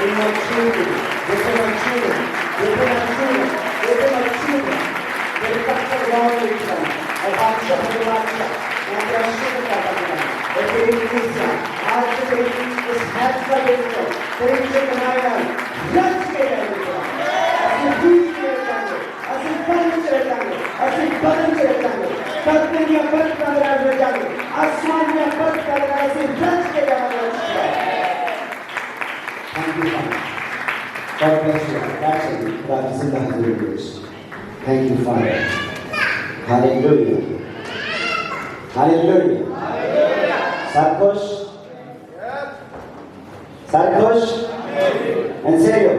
in my children, within my children, within my children, within my children. मेरे तक तक long लिखा है और बादशाह मेरे बादशाह मैं तेरा शुक्र करता हूँ और तेरी खुशियाँ आज से तेरी इस हैट का देखकर तेरी जो बनाया रच के रहेंगे ऐसे बीच के रहेंगे ऐसे बंद के रहेंगे ऐसे बंद के रहेंगे पत्नी या बंद का रहेंगे आसमान या बंद का रहेंगे ऐसे रच के रहेंगे Thank you, Father. God bless you. That's it. God is in the Holy Ghost. Thank you, Father. Hallelujah. Hallelujah. Sarkosh. Sarkosh. En serio.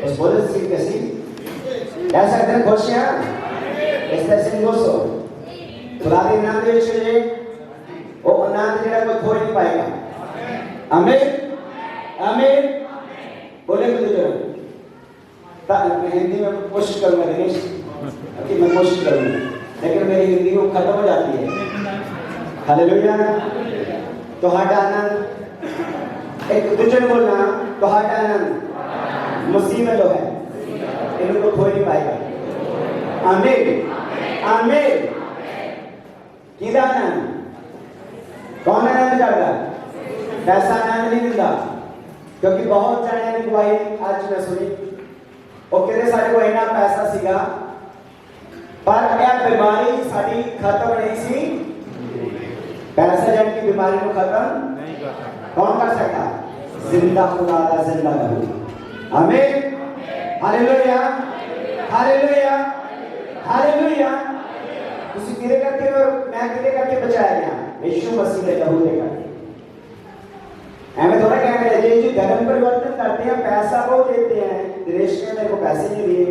¿Os puedo decir que sí? ¿Ya se hacen cosia? ¿Estás en gozo? खुदा के नाम में चले वो अनाथ जेड़ा कोई खो नहीं पाएगा आमीन आमीन बोले मुझे जरा मैं हिंदी में कोशिश करूंगा दिनेश कि मैं कोशिश करूंगा लेकिन मेरी हिंदी वो खत्म हो जाती है हालेलुया तो हट आनंद एक दूसरे बोलना तो हट आनंद मसीह में जो है इनको खो नहीं पाएगा आमीन आमीन किधर आनंद कौन आनंद करता पैसा आनंद नहीं मिलता क्योंकि बहुत जाने ने गवाही आज मैं सुनी और कहते सारे को इतना पैसा सीगा पर यह बीमारी साड़ी खत्म नहीं सी पैसा जन की बीमारी को खत्म नहीं कर सकता कौन कर सकता जिंदा खुदा का जिंदा करो आमीन हालेलुया हालेलुया हालेलुया उसी किरे करके और मैं किरे करके बचाया गया यीशु मसीह के लहू से करके हमें थोड़ा क्या कहते हैं जो धर्म परिवर्तन करते हैं पैसा वो देते हैं दिनेश ने मेरे को पैसे नहीं दिए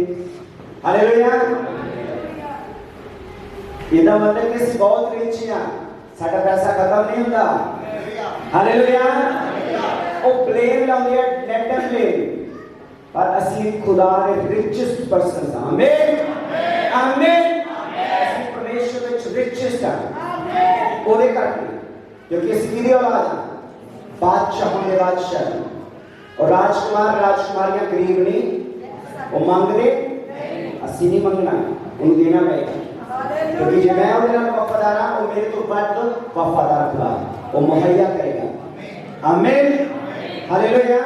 हालेलुया इतना मतलब कि बहुत रिच है साडा पैसा खत्म नहीं होता हालेलुया ओ ब्लेम लाਉਂਦੇ ਆ ਲੈਟ देम ब्लेम पर असली खुदा ने रिचेस्ट पर्सन आमीन आमीन असली परमेश्वर ਵਿੱਚ रिचेस्ट है ਉਹਦੇ ਕਰਕੇ क्योंकि ਅਸੀਂ ਕਿਹਦੀ ਔਲਾਦ ਹੈ बादशाहों ने बादशाह और राजकुमार राजकुमारियां गरीब नहीं वो मांगने असी नहीं मंगना उन्हें देना पड़ेगा क्योंकि जब मैं उन्हें वफादार हूं वो मेरे तो बड़ वफादार खुदा वो मुहैया करेगा आमीन हालेलुया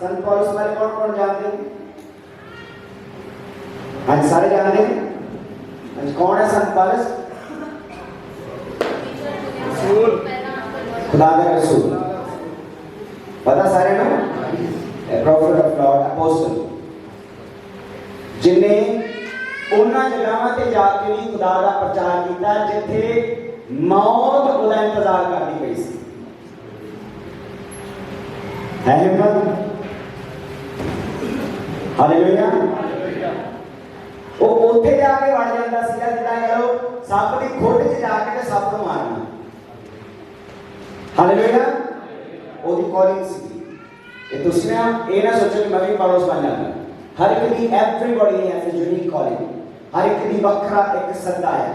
संत पौलुस वाले कौन कौन जानते हैं आज सारे जानते हैं आज कौन है संत पौलुस खुदा का रसूल पता सारे ना प्रॉफिट ऑफ गॉड अपोस्टल जिन्हें उन्हां जगहां ते जाके भी खुदा दा प्रचार कीता जिथे मौत उहदा इंतजार करदी पई सी है हिम्मत हालेलुया वो ओथे जाके वड़ जांदा सीगा जिदा करो सप दी खोट च जाके ते सप नूं मारना हालेलुया ओदी कॉलिंग सी ये तुसी ना ये ना सोचो कि मैं भी पौलुस बन जाऊंगा हर एक दी everybody has a unique calling हर एक दी वखरा एक सदा है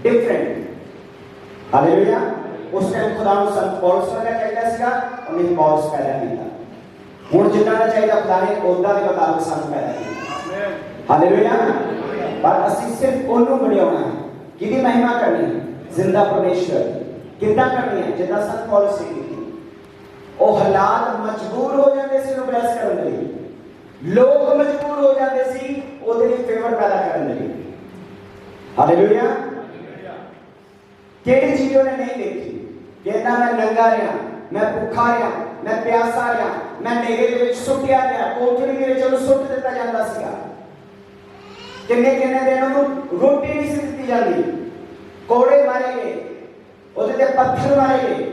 डिफरेंट हालेलुया उस टाइम खुदा ने संत पौलुस का कहता सीगा उन्हें पौलुस पैदा किया हुण जिन्ना दा चाहिदा खुदा ने ओदा दे मुताबिक संत पैदा किया आमीन हालेलुया पर ਅਸੀਂ सिर्फ ਉਹਨੂੰ ਬਣਾਉਣਾ है किदी महिमा करनी है जिंदा परमेश्वर कितना करनी है जितना संत पौलुस ने की ओ हालात मजबूर हो जाते सी नु ब्लेस करने लई लोग मजबूर हो जाते सी ओदे लिए फेवर पैदा करने लई हालेलुया केड़ी चीज उन्हें नहीं देखी कहना मैं नंगा रहा मैं भूखा रहा मैं प्यासा रहा मैं नेरे दे विच सुटिया गया कोठड़ी दे विच उन्हें सुट दिता जांदा सीगा किन्ने किन्ने दिन उन्हें रोटी नहीं सी दित्ती जांदी कोड़े मारे गए ਉਹਦੇ ਤੇ ਪੱਥਰ ਮਾਰੇ ਗਏ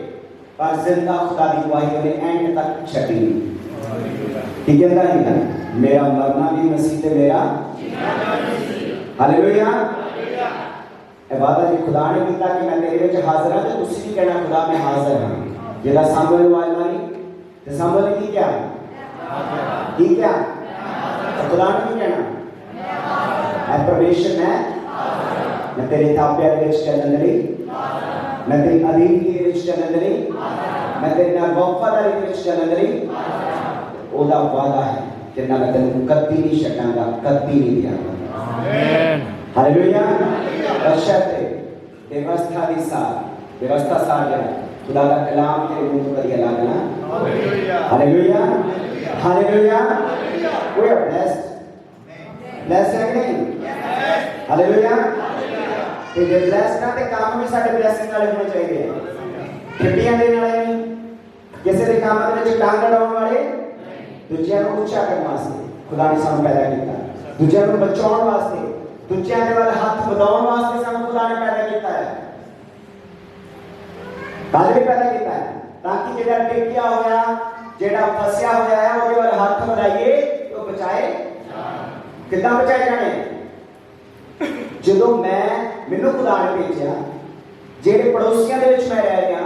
ਪਰ ਜ਼ਿੰਦਾ ਖੁਦਾ ਦੀ ਗਵਾਹੀ ਉਹਨੇ ਐਂਡ ਤੱਕ ਛੱਡੀ ਠੀਕ ਹੈ ਨਾ ਮੇਰਾ ਮਰਨਾ ਵੀ ਮਸੀਹ ਤੇ ਮੇਰਾ ਹਾਲੇਲੂਇਆ ਇਹ ਵਾਦਾ ਜੀ ਖੁਦਾ ਨੇ ਕੀਤਾ ਕਿ ਮੈਂ ਤੇਰੇ ਵਿੱਚ ਹਾਜ਼ਰ ਹਾਂ ਤੇ ਤੁਸੀਂ ਵੀ ਕਹਿਣਾ ਖੁਦਾ ਮੈਂ ਹਾਜ਼ਰ ਹਾਂ ਜਿਹੜਾ ਸਾਹਮਣੇ ਆਵਾਜ਼ ਮਾਰੀ ਤੇ ਸਾਹਮਣੇ ਕੀ ਕਿਹਾ ਠੀਕ ਹੈ ਖੁਦਾ ਨੇ ਕੀ ਕਹਿਣਾ ਐ ਪਰਮੇਸ਼ਰ मैं तेरे ताबे ਵਿੱਚ ਚੱਲਣ ਲਈ मैं तेरी अधीनगी ਵਿੱਚ ਚੱਲਣ ਲਈ मैं तेरे ਨਾਲ वफादारी ਵਿੱਚ ਚੱਲਣ ਲਈ ਉਹਦਾ ਵਾਅਦਾ ਹੈ ਕਿ ਨਾ ਮੈਂ ਤੈਨੂੰ ਕਦੀ ਨਹੀਂ ਛੱਡਾਂਗਾ, ਕਦੀ ਨਹੀਂ ਦਿਆਂਗਾ। ਆਮੀਨ, ਹਾਲੇਲੂਇਆ। बशर्ते व्यवस्था के साथ व्यवस्था साथ खुदा का कलाम तेरे मुंह पर ये लागना। Hallelujah, hallelujah, hallelujah. We are blessed, blessed है कि नहीं? हालेलुया। ते जे ब्लेस्ड ना ते काम भी साडे ब्लेसिंग वाले होने चाहिए। खिड़ियां देने वाले नहीं, किसी के काम में जो टांग अड़ाउण वाले, दूजियां को ऊंचा करने वास्ते खुदा ने सानू पैदा किया, दूजियां को बचाउण वास्ते, दूजियां दे वाले हाथ ਵਧਾਉਣ वास्ते सानू खुदा ने पैदा किया है। काले पैदा किया है ताकि जेड़ा टिकिया होया, जेड़ा फसिया होया है ਉਹਦੇ ਵੱਲ ਹੱਥ ਵਧਾਈਏ तो बचाए। कितना बचाए जाने? ਜਦੋਂ ਮੈਨੂੰ खुदा ने भेजिਆ, ਜਿਹੜੇ ਪੜੋਸੀਆਂ ਦੇ ਵਿੱਚ ਮੈਂ ਰਹਿ ਗਿਆ,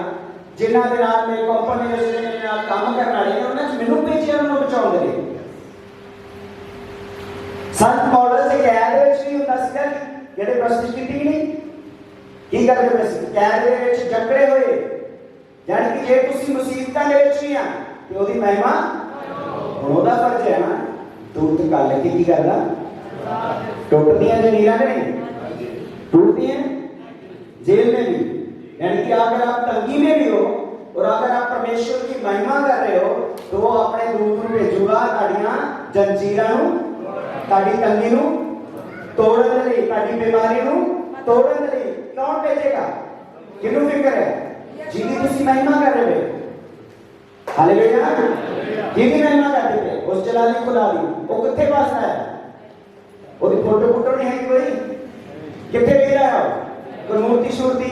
ਜਿਨ੍ਹਾਂ ਦੇ ਨਾਲ ਮੈਂ ਕੰਪਨੀ ਵਿੱਚ ਮੇਰੇ ਨਾਲ ਕੰਮ ਕਰਨ ਵਾਲੇ ਨੇ, ਉਹਨਾਂ ਨੇ ਮੈਨੂੰ ਭੇਜਿਆ ਉਹਨੂੰ ਬਚਾਉਣ ਦੇ ਲਈ। ਸੰਤ ਪੌਲਸ ਦੇ ਕੈਦ ਦੇ ਵਿੱਚ ਵੀ ਹੁੰਦਾ ਸੀਗਾ ਜਿਹੜੇ ਪ੍ਰਸਤੁਤ ਕੀਤੀ ਨਹੀਂ ਕੀ ਕਰਦੇ ਪਏ ਸੀ, ਕੈਦ ਦੇ ਵਿੱਚ ਜਕੜੇ ਹੋਏ, ਯਾਨੀ ਕਿ ਜੇ ਤੁਸੀਂ ਮੁਸੀਬਤਾਂ ਦੇ ਵਿੱਚ ਵੀ ਆ ਤੇ ਉਹਦੀ ਮਹਿਮਾ ਹੁਣ ਉਹਦਾ ਫਰਜ਼ ਹੈ ਨਾ ਦੂਤ ਕਰ ਲੈ ਕੀ ਕਰਦਾ ਟੁੱਟਦੀਆਂ ਜਨੀਰਾਂ ਨਹੀਂ टूटती हैं जेल में भी, यानी कि अगर आप तंगी में भी हो और अगर आप परमेश्वर की महिमा कर रहे हो तो वो अपने दूत को भेजूगा ताड़ियां जंजीरां नूं, ताड़ी तंगी नूं तोड़न लई, ताड़ी बीमारी नूं तोड़न लई। कौन भेजेगा? किन्नू फिक्र है? जिहदी तुसीं महिमा कर रहे हो। हालेलुया। जिहदी महिमा करदे पे उस जलाली खुदा दी वो कित्थे बसदा है? ओदी फोटो नहीं है कोई कितने ले रहा है कोई मूर्ति शूर्ति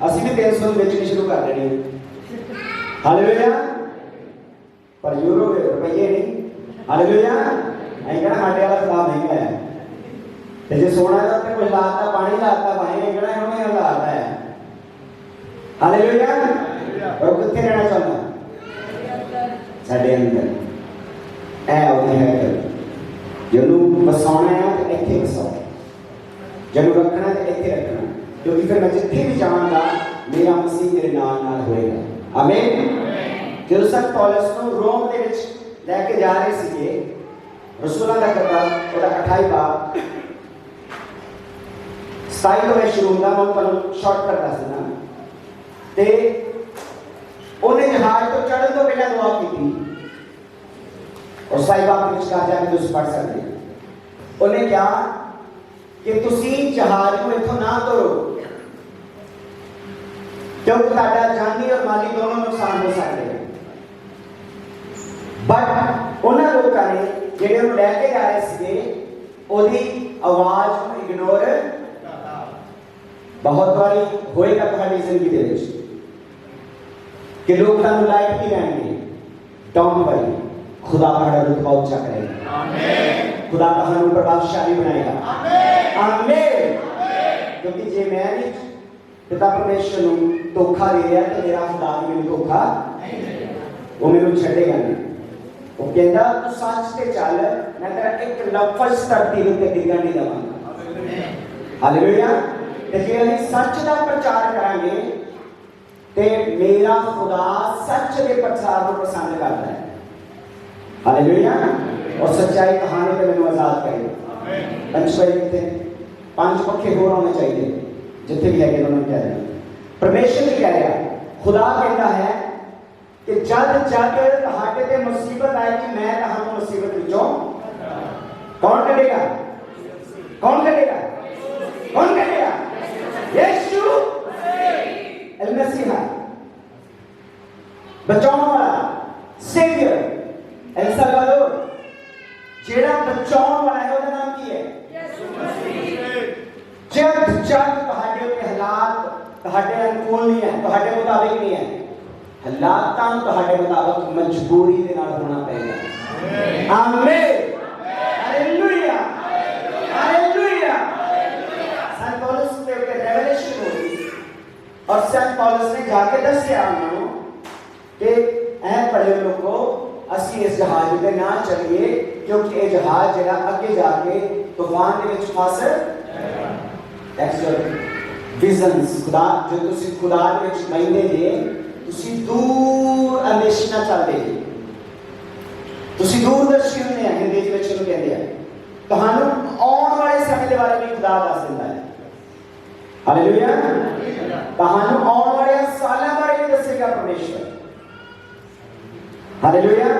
असि भी 300 बेचनी शुरू कर देनी। हालेलुया। पर यूरो रुपये नहीं। हालेलुया। नहीं कहना हमारे वाला खुदा महंगा है, जैसे सोना है तो कुछ लाता पानी लाता भाई नहीं कहना हमें लाता है। हालेलुया। और कितने रहना चाहता साढ़े अंदर ऐ होती है जिन्होंने बसाना है तो इतने बसाओ, जब रखना तो इतने रखना, क्योंकि फिर मैं जिथे भी जाऊंगा मेरा मसीह मेरे नाल नाल होएगा। आमीन। जो संत पौलुस को रोम दे विच लेके जा रहे सीगे, रसूलां दा किताब ओदा 28 बाब 27 में शुरू होंदा, मैं तुहानू शॉर्टकट दस देना। ते ओने जहाज तो चढ़न तो पहले दुआ कीती और 27 बाब विच जाके तुसीं पढ़ सकदे हो। ओने क्या कि तुसी जहाज को इथों ना तोड़ो क्योंकि ਤੁਹਾਡਾ जानी और माली दोनों नुकसान हो सकते हैं। बट उन्होंने लोगों ने ਜਿਹੜੇ ਉਹਨੂੰ ਲੈ ਕੇ ਜਾ ਰਹੇ ਸੀਗੇ ਉਹਦੀ ਆਵਾਜ਼ ਨੂੰ ਇਗਨੋਰ ਬਹੁਤ ਵਾਰੀ ਹੋਏਗਾ ਤੁਹਾਡੀ ਜ਼ਿੰਦਗੀ ਦੇ ਵਿੱਚ ਕਿ ਲੋਕ ਤੁਹਾਨੂੰ ਲਾਈਕ ਨਹੀਂ ਕਰਨਗੇ। ਡੋਂਟ ਵਰੀ, खुदा ਤੁਹਾਡਾ ਰੁਤਬਾ ਉੱਚਾ ਕਰੇਗਾ। ਆਮੀਨ। खुदा ਤੁਹਾਨੂੰ ਪ੍ਰਭਾਵਸ਼ਾਲੀ ਬਣਾਏਗਾ। ਆਮੀਨ, ਆਮੀਨ। क्योंकि जे मैं नहीं पिता परमेश्वर ਨੂੰ ਧੋਖਾ ਦੇ ਰਿਹਾ ਤੇ ਮੇਰਾ खुदा ਵੀ ਮੈਨੂੰ ਧੋਖਾ ਨਹੀਂ ਦੇਗਾ, ਉਹ ਮੈਨੂੰ ਛੱਡੇਗਾ ਨਹੀਂ। ਉਹ ਕਹਿੰਦਾ ਤੂੰ ਸੱਚ ਤੇ ਚੱਲ, ਮੈਂ ਤੇਰਾ ਇੱਕ ਲਫ਼ਜ਼ ਧਰਤੀ ਉੱਤੇ ਡਿੱਗਣ ਨਹੀਂ ਦੇਵਾਂਗਾ। ਹਾਲੇਲੂਇਆ। ਤੇ ਜੇ ਅਸੀਂ ਸੱਚ ਦਾ ਪ੍ਰਚਾਰ ਕਰਾਂਗੇ ਤੇ ਮੇਰਾ खुदा सच ਦੇ ਪ੍ਰਚਾਰ ਨੂੰ ਪਸੰਦ ਕਰਦਾ ਹੈ। हालेलुया। और सच्चाई कहानी पे मैंने आजाद करेगा। पंचवाई कितने 5 पक्के होर होने चाहिए जिथे भी है कि उन्होंने कह रहे परमेश्वर भी कह रहा खुदा कहता है कि जब जब तुहाडे ते मुसीबत आएगी मैं तुहानू मुसीबत विचों कौन कढेगा? कौन कढेगा? कौन कढेगा? यीशु मसीह बचाने वाला सेवियर एल सल्वाडोर जेड़ा बचाने वाला है उसका नाम की है यीशु मसीह। जब जब ਤੁਹਾਡੇ ਉੱਤੇ ਹਾਲਾਤ ਤੁਹਾਡੇ ਅਨੁਕੂਲ ਨਹੀਂ ਹੈ, ਤੁਹਾਡੇ ਮੁਤਾਬਿਕ ਨਹੀਂ ਹੈ, ਹਾਲਾਤਾਂ ਨੂੰ ਤੁਹਾਡੇ ਮੁਤਾਬਿਕ ਮਜਬੂਰੀ ਦੇ ਨਾਲ ਹੋਣਾ ਪਏਗਾ। ਆਮੀਨ, ਹਾਲੇਲੂਇਆ, ਹਾਲੇਲੂਇਆ। ਸੰਤ ਪੌਲੁਸ ਦੇ ਉੱਤੇ ਰੈਵਲੇਸ਼ਨ ਹੋਈ और संत पौलुस ने जाके दस्या उन्होंने कि ऐ पढ़े लोगों ਅਸੀਂ ਇਸ ਜਹਾਜ਼ ਤੇ ਨਾ ਚੱਲੀਏ ਕਿਉਂਕਿ ਇਹ ਜਹਾਜ਼ ਜਿਹੜਾ ਅੱਗੇ ਜਾ ਕੇ ਤੂਫਾਨ ਦੇ ਵਿੱਚ ਫਸ ਜਾਏਗਾ। That's your visions. ਖੁਦਾ ਜੋ ਤੁਸੀਂ ਖੁਦਾ ਦੇ ਵਿੱਚ ਬੈਠੇ ਜੇ ਤੁਸੀਂ ਦੂਰ ਅੰਦੇਸ਼ਨਾ ਚੱਲਦੇ ਜੇ ਤੁਸੀਂ ਦੂਰਦਰਸ਼ੀ ਹੁੰਦੇ ਆ, ਹਿੰਦੀ ਚ ਵਿੱਚ ਨੂੰ ਕਹਿੰਦੇ ਆ। ਤੁਹਾਨੂੰ ਆਉਣ ਵਾਲੇ ਸਮੇਂ ਦੇ ਬਾਰੇ ਵੀ ਖੁਦਾ ਦੱਸ ਦਿੰਦਾ ਹੈ। ਹਾਲੇਲੂਇਆ। ਤੁਹਾਨੂੰ ਆਉਣ ਵਾਲੇ ਸਾਲਾਂ ਬਾਰੇ ਵੀ ਦੱਸੇਗਾ ਪਰਮੇਸ਼ਵਰ। हालेलुया।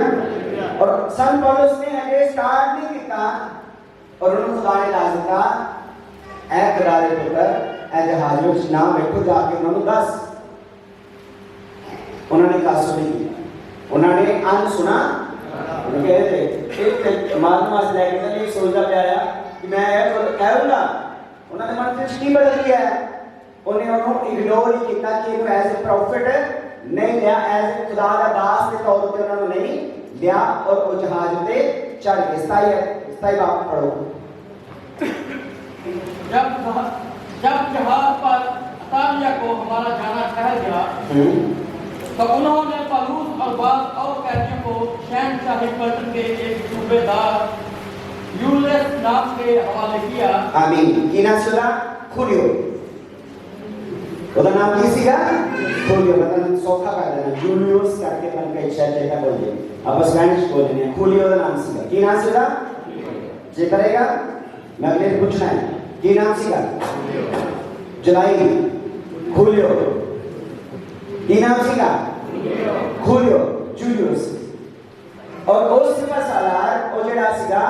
और सन पौलुस ने अगे स्टार्ट नहीं किया और उन्होंने खुदा ने दस दिता ऐ खुदा दे पुत्र ऐ जहाज विच ना बैठो, जाके उन्होंने दस। उन्होंने कहा सुनी, उन्होंने अन सुना, उन्होंने कहे एक मारने वास्ते लेके चले, एक सोचता पाया कि मैं कहूँगा। उन्होंने मन से की बदल गया है, उन्हें उन्होंने इग्नोर ही किया कि एज ए प्रॉफिट नहीं लिया, एज खुदा का दास के तौर पर उन्होंने नहीं लिया और वो जहाज पे चढ़ गए। 27 बात पढ़ो। जब जहाज पर अतालिया को हमारा जाना ठहर गया तो उन्होंने पौलुस और बाद और कैदियों को शहनशाही पलटन के एक सूबेदार यूलियस नाम के हवाले किया। आमीन। की नाम सुना? खुलियो। ਉਹਦਾ ਨਾਮ ਕੀ ਸੀਗਾ? ਖੂਲੀਓ। मतलब सौखा कर देना, जूलियस करके मन का इच्छा चेता बोलिए, अब स्पेनिश बोलने हैं। खुलियो का नाम सीगा। की नाम सीगा? जे करेगा मैं अगले पूछना है की नाम सीगा? जुलाई खुलियो। की नाम सीगा? खुलियो जूलियस। और उस मसालार ओ जेड़ा सीगा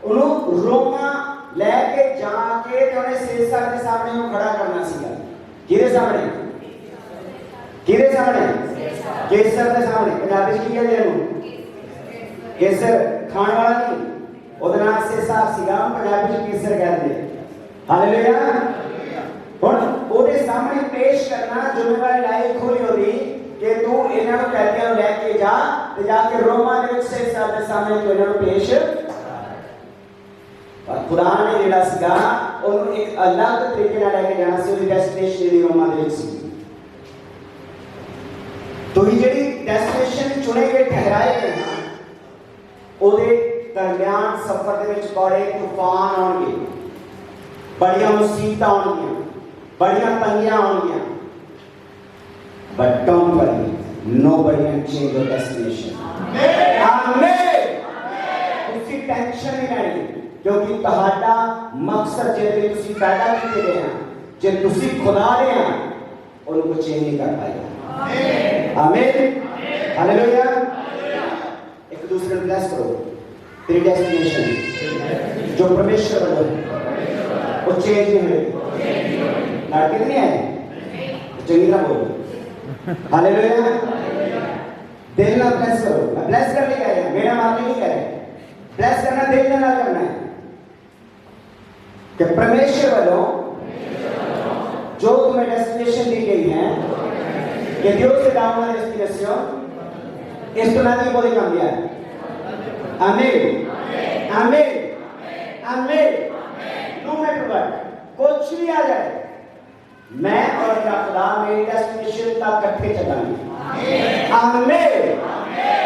उन्हों रोमा लेके जाके ते उन्हें सीसा के सामने में खड़ा करना सीगा। किरे सामने? किरे सामने? केसर के सामने। पंजाबी च की कहते हैं? केसर खाने वाला नहीं, ਉਹਦਾ ਨਾਮ ਸੇਸਾ ਸੀਗਾ, ਪੰਜਾਬੀ ਚ ਕੇਸਰ ਕਹਿੰਦੇ। ਹਾਲੇਲੂਇਆ। ਹੁਣ ਉਹਦੇ ਸਾਹਮਣੇ ਪੇਸ਼ ਕਰਨਾ ਜ਼ਿੰਮੇਵਾਰੀ ਲਾਇਕ ਹੋਈ ਹੋਦੀ ਕਿ ਤੂੰ ਇਹਨਾਂ ਨੂੰ ਕੈਦੀਆਂ ਨੂੰ ਲੈ ਕੇ ਜਾ ਤੇ ਜਾ ਕੇ ਰੋਮਾ ਦੇ ਵਿੱਚ ਸੇਸਾ ਦੇ ਸਾਹਮਣੇ ਤੂੰ ਇਹਨਾਂ ਨੂੰ ਪੇਸ਼। ਪਰ ਖੁਦਾ ਨੇ ਜਿਹੜਾ ਸੀਗਾ ਉਹਨੂੰ ਇੱਕ ਅਲੱਗ ਤਰੀਕੇ ਨਾਲ ਲੈ ਕੇ ਜਾਣਾ ਸੀ। ਉਹਦੀ ਡੈਸਟੀਨੇਸ਼ਨ ਦੀ ਰੋਮਾ ਦੇ ਵਿੱਚ ਸੀ। ਤੁਸੀਂ ਜਿਹੜੀ ਡੈਸਟੀਨੇਸ਼ਨ ਚੁਣੇ ਗਏ ਠਹਿਰਾਏ ਗਏ ਹਨ ਉਹਦੇ दरम्यान सफर के विच बड़े तूफान आउणगे, बड़ियां मुसीबतां आउणगियां, बड़ियां तंगियां आउणगियां, but don't worry, nobody can change your destination. आमीन। तुसी टेंशन नहीं लेनी क्योंकि तुहाडा मकसद जिहदे तुसी पैदा कीते गए हैं जे तुसी खुदा दे हैं उनको चेंज नहीं कर पाएगा। आमीन। हालेलुया। एक दूसरे को ब्लेस करो। तेरी डेस्टिनेशन जो परमेश्वर वाला वो चेंज नहीं होगी। नाटक नहीं है चंगी तरह बोलो। हालेलुया। दिल ना ब्लेस करो। मैं ब्लेस करने कह रहा, मेरा मामले नहीं कह रहे। ब्लेस करना दिल ना करना है कि परमेश्वर वालों जो तुम्हें डेस्टिनेशन दी गई है कि Dios te da una destinación, esto nadie puede cambiar। आमीन। आमीन। आमीन। नो मैटर व्हाट, कुछ भी आ जाए, मैं और मेरा खुदा मेरी डेस्टिनेशन तक इकट्ठे चलेंगे। आमीन।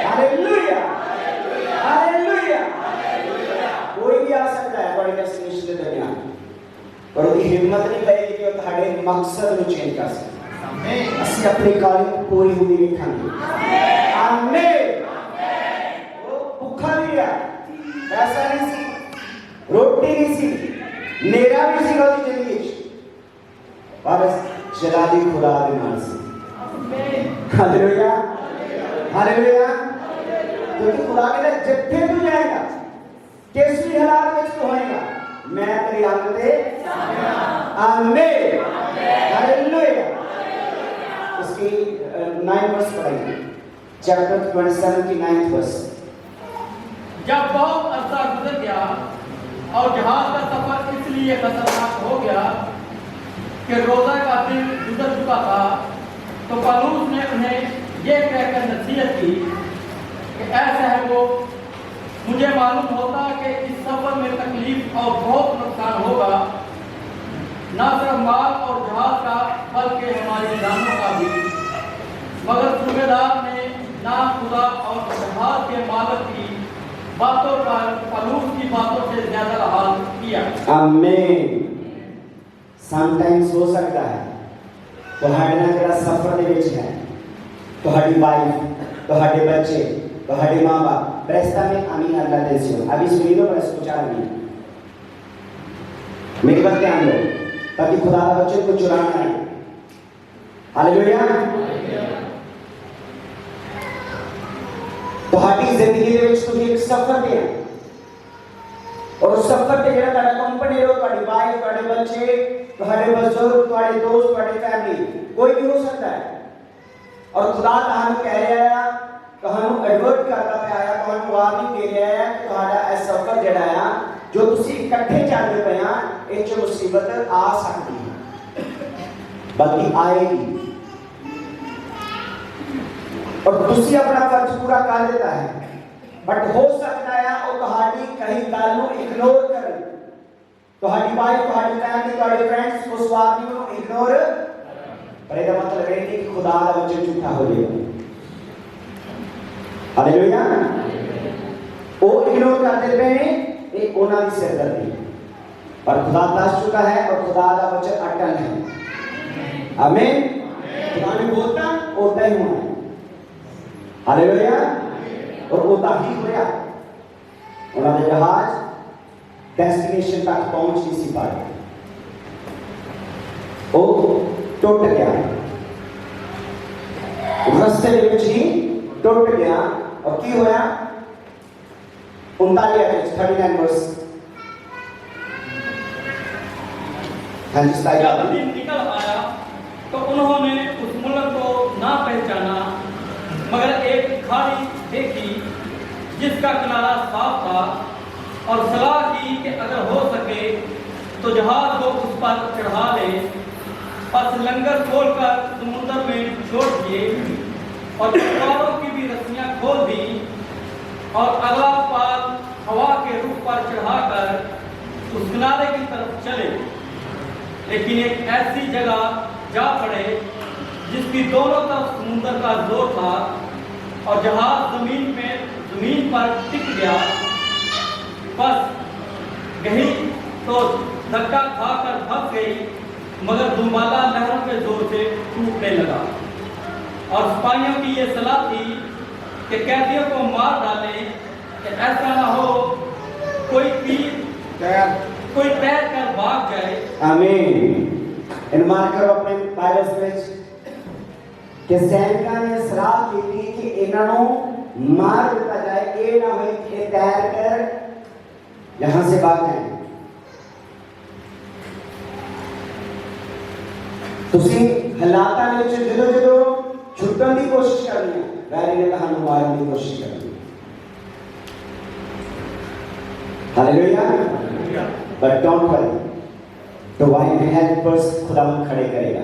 हालेलुया। हालेलुया। कोई भी आ सकता है बड़ी डेस्टिनेशन के दरमियान, पर उसकी हिम्मत नहीं लगेगी कि तुम्हारे मकसद को चेंज कर सके। आमीन। असि अपनी कॉलिंग पूरी हुई देखेंगे। आमीन। ऐसा नहीं सी, रोटी नहीं सी, नेरा भी सी रोटी जिंदगी पर जलाली खुदा दे नाल सी। हालेलुया। हालेलुया। क्योंकि खुदा ने जिथे तू जाएगा किस भी हालात में तू होएगा मैं तेरी आंख दे। आमीन। हालेलुया। उसकी 9 वर्स पढ़ाइए, चैप्टर 27 की 9th वर्स। जब बहुत अरसा गुजर गया और जहाज का सफर इसलिए खतरनाक हो गया कि रोजा का दिन गुजर चुका था तो पौलुस ने उन्हें यह कहकर नसीहत की कि ऐसा है वो मुझे मालूम होता कि इस सफर में तकलीफ और बहुत नुकसान होगा, न सिर्फ माल और जहाज का बल्कि हमारी जानों का भी। मगर सूबेदार ने ना खुदा और जहाज के मालिक की बातों पर पौलुस की बातों से ज्यादा हाल किया। आमीन। समटाइम्स हो सकता है तुम्हारे ना जरा सफर दे विच है, तुम्हारी वाइफ, तुम्हारे बच्चे, तुम्हारे माँ बाप préstame a mí la atención. ¿Habéis venido para escucharme? मेरी बात ध्यान दो ताकि खुदा का वचन को चुराना है। हालेलुया। ਤੁਹਾਡੀ ਜ਼ਿੰਦਗੀ ਦੇ ਵਿੱਚ ਤੁਸੀਂ ਇੱਕ ਸਫ਼ਰ ਤੇ ਹੈ ਔਰ ਉਸ ਸਫ਼ਰ ਤੇ ਜਿਹੜਾ ਤੁਹਾਡਾ ਕੰਪਨੀ ਹੋ, ਤੁਹਾਡੀ ਵਾਈਫ, ਤੁਹਾਡੇ ਬੱਚੇ, ਤੁਹਾਡੇ ਬਜ਼ੁਰਗ, ਤੁਹਾਡੇ ਦੋਸਤ, ਤੁਹਾਡੀ ਫੈਮਿਲੀ, ਕੋਈ ਵੀ ਹੋ ਸਕਦਾ ਹੈ। ਔਰ ਖੁਦਾ ਤੁਹਾਨੂੰ ਕਹਿ ਰਿਹਾ ਹੈ, ਤੁਹਾਨੂੰ ਐਡਵਰਟ ਕਰਦਾ ਪਿਆ ਹੈ, ਤੁਹਾਨੂੰ ਵਾਰਨਿੰਗ ਦੇ ਰਿਹਾ ਹੈ ਕਿ ਤੁਹਾਡਾ ਇਹ ਸਫ਼ਰ ਜਿਹੜਾ ਆ ਜੋ ਤੁਸੀਂ ਇਕੱਠੇ ਚੱਲਦੇ ਪਏ ਆ ਇਹ 'ਚ ਮੁਸੀਬਤ ਆ ਸਕਦੀ ਹੈ, ਬਲਕਿ ਆਏਗੀ। और ਤੁਸੀਂ ਆਪਣਾ ਫਰਜ਼ ਪੂਰਾ ਕਰ ਦਿੱਤਾ ਹੈ, ਬਟ ਹੋ ਸਕਦਾ ਹੈ ਉਹ ਤੁਹਾਡੀ ਕਈ ਗੱਲ ਨੂੰ ਇਗਨੋਰ ਕਰਨ। ਤੁਹਾਡੀ ਵਾਈਫ, ਤੁਹਾਡੀ ਫੈਮਿਲੀ, ਤੁਹਾਡੇ ਫਰੈਂਡਸ ਉਸ ਵਾਰਨਿੰਗ ਨੂੰ ਇਗਨੋਰ, ਪਰ ਇਹਦਾ ਮਤਲਬ ਇਹ ਨਹੀਂ ਕਿ ਖੁਦਾ ਦਾ ਵਚਨ ਝੂਠਾ ਹੋ ਜਾਏਗਾ। ਹਾਲੇਲੂਇਆ। ਉਹ ਇਗਨੋਰ ਕਰਦੇ ਪਏ ਨੇ, ਇਹ ਉਹਨਾਂ ਦੀ ਸਿਰਦਰਦੀ, ਪਰ ਖੁਦਾ ਦੱਸ ਚੁੱਕਾ ਹੈ और खुदा ਦਾ ਵਚਨ ਅਟਲ ਹੈ। ਆਮੀਨ। खुदा ने बोलता उतना ही होना है। हालेलुया। और वो ताकि होया उन्होंने जहाज डेस्टिनेशन तक पहुंच नहीं सी पाए, वो टूट गया, रास्ते में ही टूट गया। और की होया 39 वर्ष। हाँ जी साहब। जब दिन निकल आया तो उन्होंने उस मुल्क को ना पहचाना, मगर एक खाड़ी देखी जिसका किनारा साफ था, और सलाह की कि अगर हो सके तो जहाज को उस पर चढ़ा ले। बस लंगर खोलकर समुद्र में छोड़ दिए और पतवारों की भी रस्सियां खोल दी और अगला पाल हवा के रुख पर चढ़ाकर उस किनारे की तरफ चले। लेकिन एक ऐसी जगह जा पड़े जिसकी दोनों तरफ समुद्र का जोर था और जहाज जमीन पर टिक गया। बस गई तो धक्का खाकर फंस गई, मगर दुमाला लहरों के जोर से टूटने लगा। और सिपाहियों की ये सलाह थी कि कैदियों को मार डालें कि ऐसा ना हो कोई तैर कर भाग जाए। आमीन। इन मार्कर अपने बाइबल्स में कि सैनिकों ने सलाह की थी कि इन्हों मार दिया जाए, ये ना हो कि तैर कर यहां से भाग जाए। तुसी हालातां विच जो छुटन की कोशिश करनी है, वैरी ने तुहानू मारन की कोशिश करनी है। Hallelujah. But don't worry, divine helpers खुदा खड़े करेगा।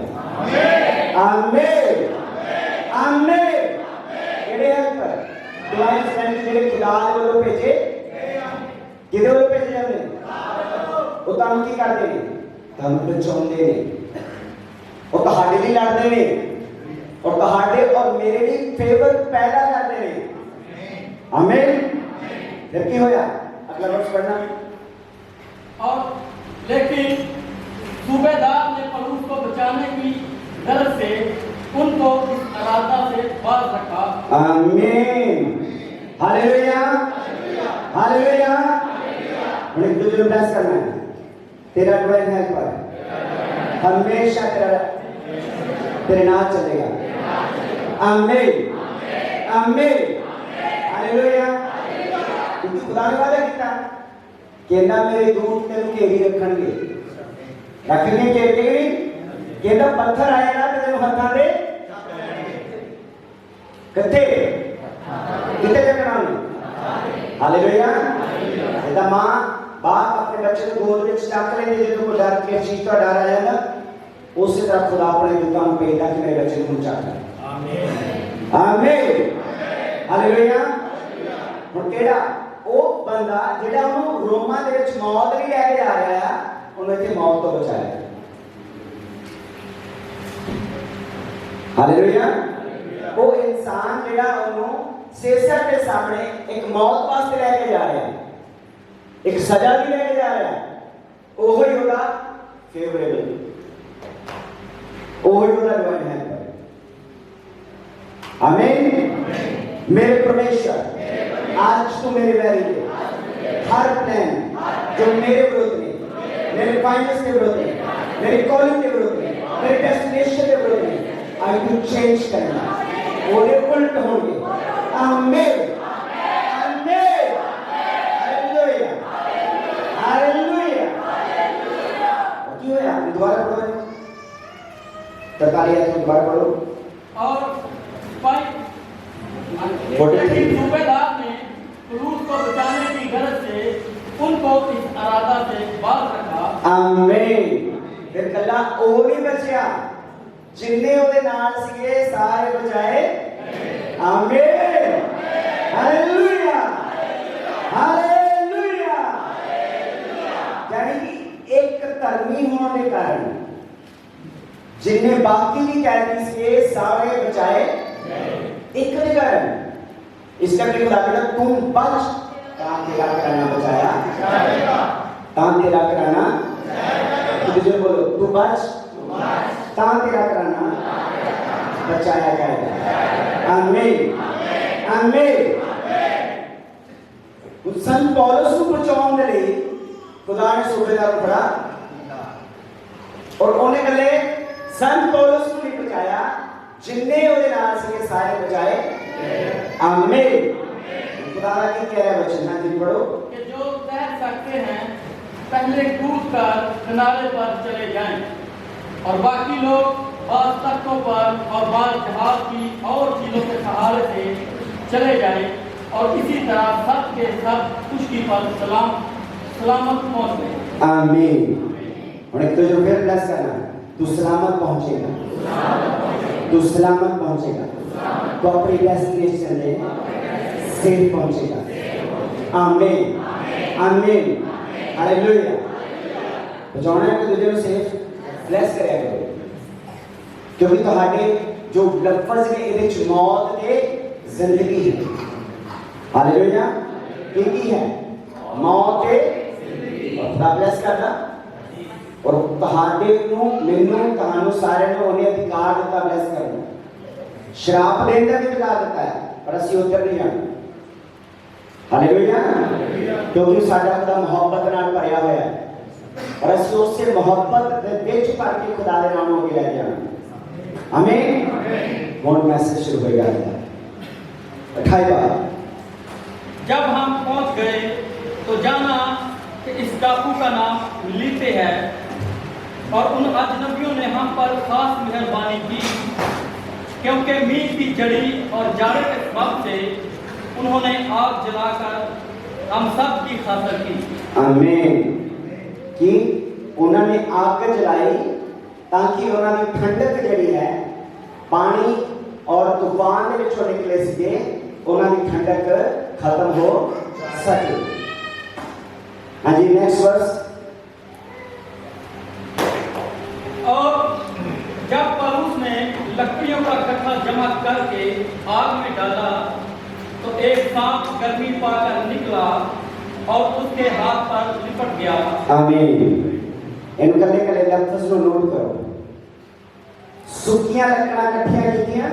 आमीन आमीन आमीन। केड़े हेल्पर? डिवाइन स्ट्रेंथ जेडे खुदा दे वल्लों भेजे, किदे वल्लों भेजे जांदे ने? ਉਹ ਤੁਹਾਨੂੰ ਕੀ ਕਰਦੇ ਨੇ? ਤੁਹਾਨੂੰ ਬਚਾਉਂਦੇ ਨੇ, ਉਹ ਤੁਹਾਡੇ ਲਈ ਲੜਦੇ ਨੇ और ਤੁਹਾਡੇ और मेरे लिए फेवर पैदा करते हैं। आमीन। फिर की होया? अगला वर्ष पढ़ना। और लेकिन सूबेदार ने पौलुस को बचाने की डर से उनको इस अराधा से बाज रखा। आमीन। Hallelujah hallelujah. उन्हें एक दूसरे को ब्लेस करना है। तेरा डिवाइन हेल्पर हमेशा तेरे नाम चलेगा। आमीन आमीन हालेलुया। क्योंकि खुदा ने वादा किया कहना मेरे दूत तेन घेरी रखणगे, रखने घेरी कहना पत्थर आएगा तो तेन हथा दे किथे किथे चकना ने। हालेलुया। ਇਹਦਾ मां बाप अपने बच्चे को गोद में चक लेंगे जो को डर के चीज का डर आ जाएगा, उसी तरह खुदा अपने दूतों को भेजता कि मेरे बच्चे को चक ले। आमीन आमीन हालेलुया। ਹੁਣ ਕਿਹੜਾ ਉਹ ਬੰਦਾ ਜਿਹੜਾ ਉਹਨੂੰ ਰੋਮਾਂ ਦੇ ਵਿੱਚ ਮੌਤ ਨਹੀਂ ਲੈ ਕੇ ਜਾ ਰਿਹਾ, ਉਹਨੂੰ ਇੱਥੇ ਮੌਤ ਤੋਂ ਬਚਾਇਆ। ਹਾਲੇਲੂਇਆ। ਉਹ ਇਨਸਾਨ ਜਿਹੜਾ ਉਹਨੂੰ ਸੇਸਰ ਦੇ ਸਾਹਮਣੇ ਇੱਕ ਮੌਤ ਵਾਸਤੇ ਲੈ ਕੇ ਜਾ ਰਿਹਾ, ਇੱਕ ਸਜ਼ਾ ਵੀ ਲੈ ਕੇ ਜਾ ਰਿਹਾ, ਉਹ ਹੀ ਉਹਦਾ ਫੇਵਰੇਬਲ, ਉਹ ਹੀ ਉਹਦਾ ਡਿਵਾइन हेल्पर। आमीन। मेरे परमेश्वर आज तू मेरे बैरी है। हर प्लान जो मेरे विरुद्ध में, मेरे फाइनेंस के विरुद्ध में, मेरे कॉलिंग के विरुद्ध में, मेरे डेस्टिनेशन के विरुद्ध में, आई टू चेंज करना, वो उल्ट होंगे। आमीन, आमीन, हालेलुया, हालेलुया। क्यों है? आप दोबारा पढ़ो, तालियां तो दोबारा पढ़ो। और भाई सूबेदार ने पौलुस को बचाने की गरज से उनको इस इरादा से बाज रखा। आमीन। फिर कल्ला ਉਹ ਨਹੀਂ ਬਚਿਆ, जिन्ने ਉਹਦੇ ਨਾਲ ਸੀਗੇ ਸਾਰੇ ਬਚਾਏ। आमीन, हालेलुया, हालेलुया। यानी कि एक धर्मी होने के कारण जिन्ने बाकी भी कैदी सीगे सारे बचाए एक के कारण। इसका क्या मतलब? तुम बच, काम तेरा कराना बचाया जाएगा, काम तेरा कराना जाएगा। तुझे बोलो, तू बच, काम तेरा कराना बचाया जाएगा। आमीन, आमीन। संत पौलुस को बचाने के लिए खुदा ने सूबेदार को फड़ा और उन्हें कले संत पौलुस को नहीं बचाया, जिन्ने ਉਹਦੇ ਨਾਲ ਸੀਗੇ ਸਾਰੇ बचाए। आमीन। खुदा की कह रहा है वचन, हाँ जी पढ़ो। कि जो तैर सकते हैं पहले कूद कर किनारे पर चले जाएं और बाकी लोग बाज तख्तों पर और बाज जहाज की और चीजों के सहारे से चले जाएं और इसी तरह सब के सब खुशकी पर सलामत पहुंचे। आमीन। और एक तो जो फिर प्लस करना, तू सलामत पहुंचेगा, तू सलामत पहुंचेगा, तो अपनी डेस्टिनेशन में सेफ पहुंचेगा। आमीन, आमीन, हालेलुया। बचाना है तो तुझे सेफ ब्लेस करेगा, क्योंकि तुम्हारे जो लफ्ज ने ਇਹਦੇ ਚ मौत ਤੇ जिंदगी है। हालेलुया। ਕੀ है? मौत ਤੇ खुदा ब्लेस करना और ਤੁਹਾਡੇ ਨੂੰ ਮੈਨੂੰ ਤੁਹਾਨੂੰ ਸਾਰਿਆਂ ਨੂੰ ਉਹਨੇ ਅਧਿਕਾਰ ਦਿੱਤਾ ਬਲੈਸ ਕਰਨ ਦਾ। ਸ਼ਰਾਪ ਦੇਣ ਦਾ ਵੀ ਅਧਿਕਾਰ ਦਿੱਤਾ ਹੈ, ਪਰ ਅਸੀਂ ਉੱਧਰ ਨਹੀਂ ਜਾਣਾ। ਹਾਲੇਲੂਇਆ। ਕਿਉਂਕਿ ਸਾਡਾ ਖੁਦਾ ਮੁਹੱਬਤ ਨਾਲ ਭਰਿਆ ਹੋਇਆ ਹੈ और ਅਸੀਂ ਉਸੇ ਮੁਹੱਬਤ ਦੇ ਵਿੱਚ ਭਰ ਕੇ ਖੁਦਾ ਦੇ ਨਾਮ ਨੂੰ ਅੱਗੇ ਲੈ ਜਾਣਾ। ਆਮੀਨ। ਹੁਣ ਮੈਸੇਜ शुरू हो गया। 28 जब हम पहुंच गए तो जाना कि इस टापू का नाम लीते है और उन अजनबियों ने हम पर खास मेहरबानी की, क्योंकि मीन की जड़ी और जाड़े के सबब से उन्होंने आग जलाकर हम सब की खातिर की। आमीन। कि उन्होंने आग जलाई ताकि उन्होंने ठंडक जड़ी है पानी और तूफान के विचों निकले सीगे, उन्होंने ठंडक खत्म हो सके। हाँ जी, नेक्स्ट वर्स। और जब पौलुस ने लकड़ियों का इकट्ठा जमा करके आग में डाला तो एक सांप गर्मी पाकर निकला और उसके हाथ पर लिपट गया। आमीन। इन कले कले लफ्ज़ को नोट करो। सुखियां लकड़ा इकट्ठियां कीतियां,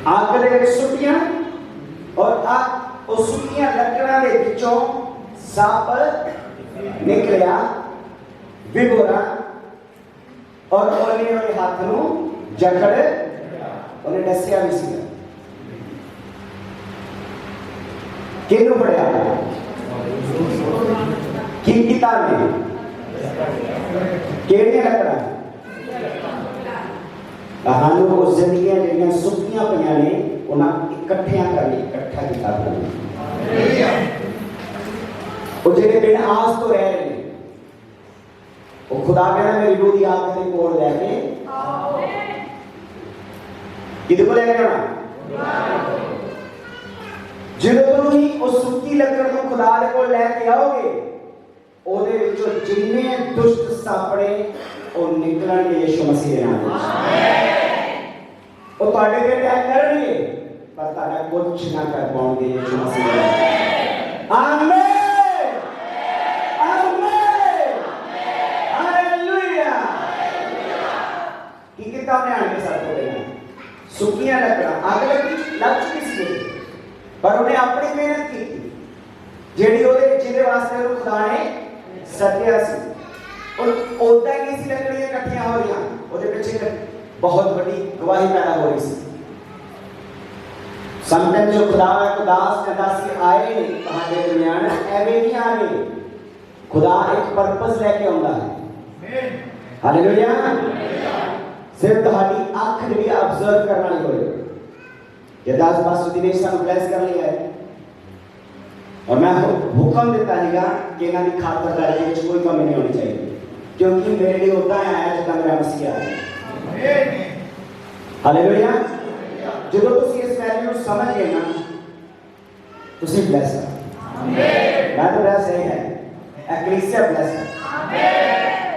आग दे विच सुट्टियां और उस सुखियां लकड़ा दे विचों सांप निकलिया, विगोरा और ਉਹਨੇ ਉਹਦੇ ਹੱਥ ਨੂੰ ਜਕੜ ਉਹਨੇ ਦੱਸਿਆ ਵੀ ਸੀ। ਕਿਹਨੂੰ ਪੜਿਆ? ਕੀ ਕੀਤਾ ਨੇ? ਕਿਹੜੀਆਂ ਲੱਕੜਾਂ? ਕਹਾਣੀ ਉਹ ਜ਼ਿੰਦਗੀਆਂ ਜਿਹੜੀਆਂ ਸੁੱਕੀਆਂ ਪਈਆਂ ਨੇ ਉਹਨਾਂ ਇਕੱਠਿਆਂ ਕਰਕੇ ਇਕੱਠਾ ਕੀਤਾ ਹਾਲੇਲੂਇਆ। ਉਹ ਜਿਹੜੇ ਬਿਨ ਆਸ ਤੋਂ ਰਹਿ ਰਹੇ ਨੇ, ਉਹ खुदा कहना मेरी रूह की आग के कोल लेके आओ। किदे को लेके आना? ਜਦੋਂ ਤੁਸੀਂ ਉਸ ਸੁੱਕੀ ਲੱਕੜ ਨੂੰ ਖੁਦਾ ਦੇ ਕੋਲ ਲੈ ਕੇ ਆਓਗੇ, ਉਹਦੇ ਵਿੱਚੋਂ ਜਿੰਨੇ ਦੁਸ਼ਟ ਸਾਪੜੇ ਉਹ ਨਿਕਲਣਗੇ ਯਿਸੂ ਮਸੀਹ ਦੇ ਨਾਮ ਵਿੱਚ। ਆਮੀਨ। ਉਹ ਤੁਹਾਡੇ ਤੇ ਅਟੈਕ ਕਰਨਗੇ ਪਰ ਤੁਹਾਡਾ ਕੁਝ ਨਾ ਕਰ ਪਾਉਣਗੇ ਯਿਸੂ ਮਸੀਹ ਦੇ ਨਾਮ। ਆਮੀਨ। सुखियां लकड़ा आग लग चुकी सी, पर उन्हें अपनी मेहनत की ਜਿਹੜੀ ਉਹਦੇ ਜਿਹਦੇ ਵਾਸਤੇ ਉਹਨੂੰ ਖੁਦਾ ਨੇ ਸੱਦਿਆ ਸੀ ਉਹ ਉਦਾਂ ਹੀ ਸੀ ਲੱਕੜੀਆਂ ਇਕੱਠੀਆਂ ਹੋ ਰਹੀਆਂ ਉਹਦੇ ਪਿੱਛੇ ਇੱਕ ਬਹੁਤ ਵੱਡੀ ਗਵਾਹੀ ਪੈਦਾ ਹੋ ਰਹੀ ਸੀ ਸਮਟਾਈਮ ਜੋ ਖੁਦਾ को दास का दासी आए ਤੁਹਾਡੇ ਦਰਮਿਆਨ ਐਵੇਂ ਨਹੀਂ ਆਵੇ ਖੁਦਾ ਇੱਕ ਪਰਪਸ ਲੈ ਕੇ ਆਉਂਦਾ ਹੈ ਹਾਲੇਲੂਇਆ ਸਿਰਫ ਤੁਹਾਡੀ ਅੱਖ ਜਿਹੜੀ ਆਬਜ਼ਰਵ ਕਰਨ ਵਾਲੀ ਹੋਵੇ ये दास पास्टर दिनेश साहब ब्लेस कर लिया है और मैं हुक्म देता है कि इन्हों की खातरदारी में कोई कमी नहीं होनी चाहिए क्योंकि मेरे लिए होता है आया जितना मेरा मसीहा है हालेलुया जो तुम इस वैल्यू को समझ गए ना तुम ब्लेस हो मैं तो ब्लेस सही है एक्लेसिया ब्लेस है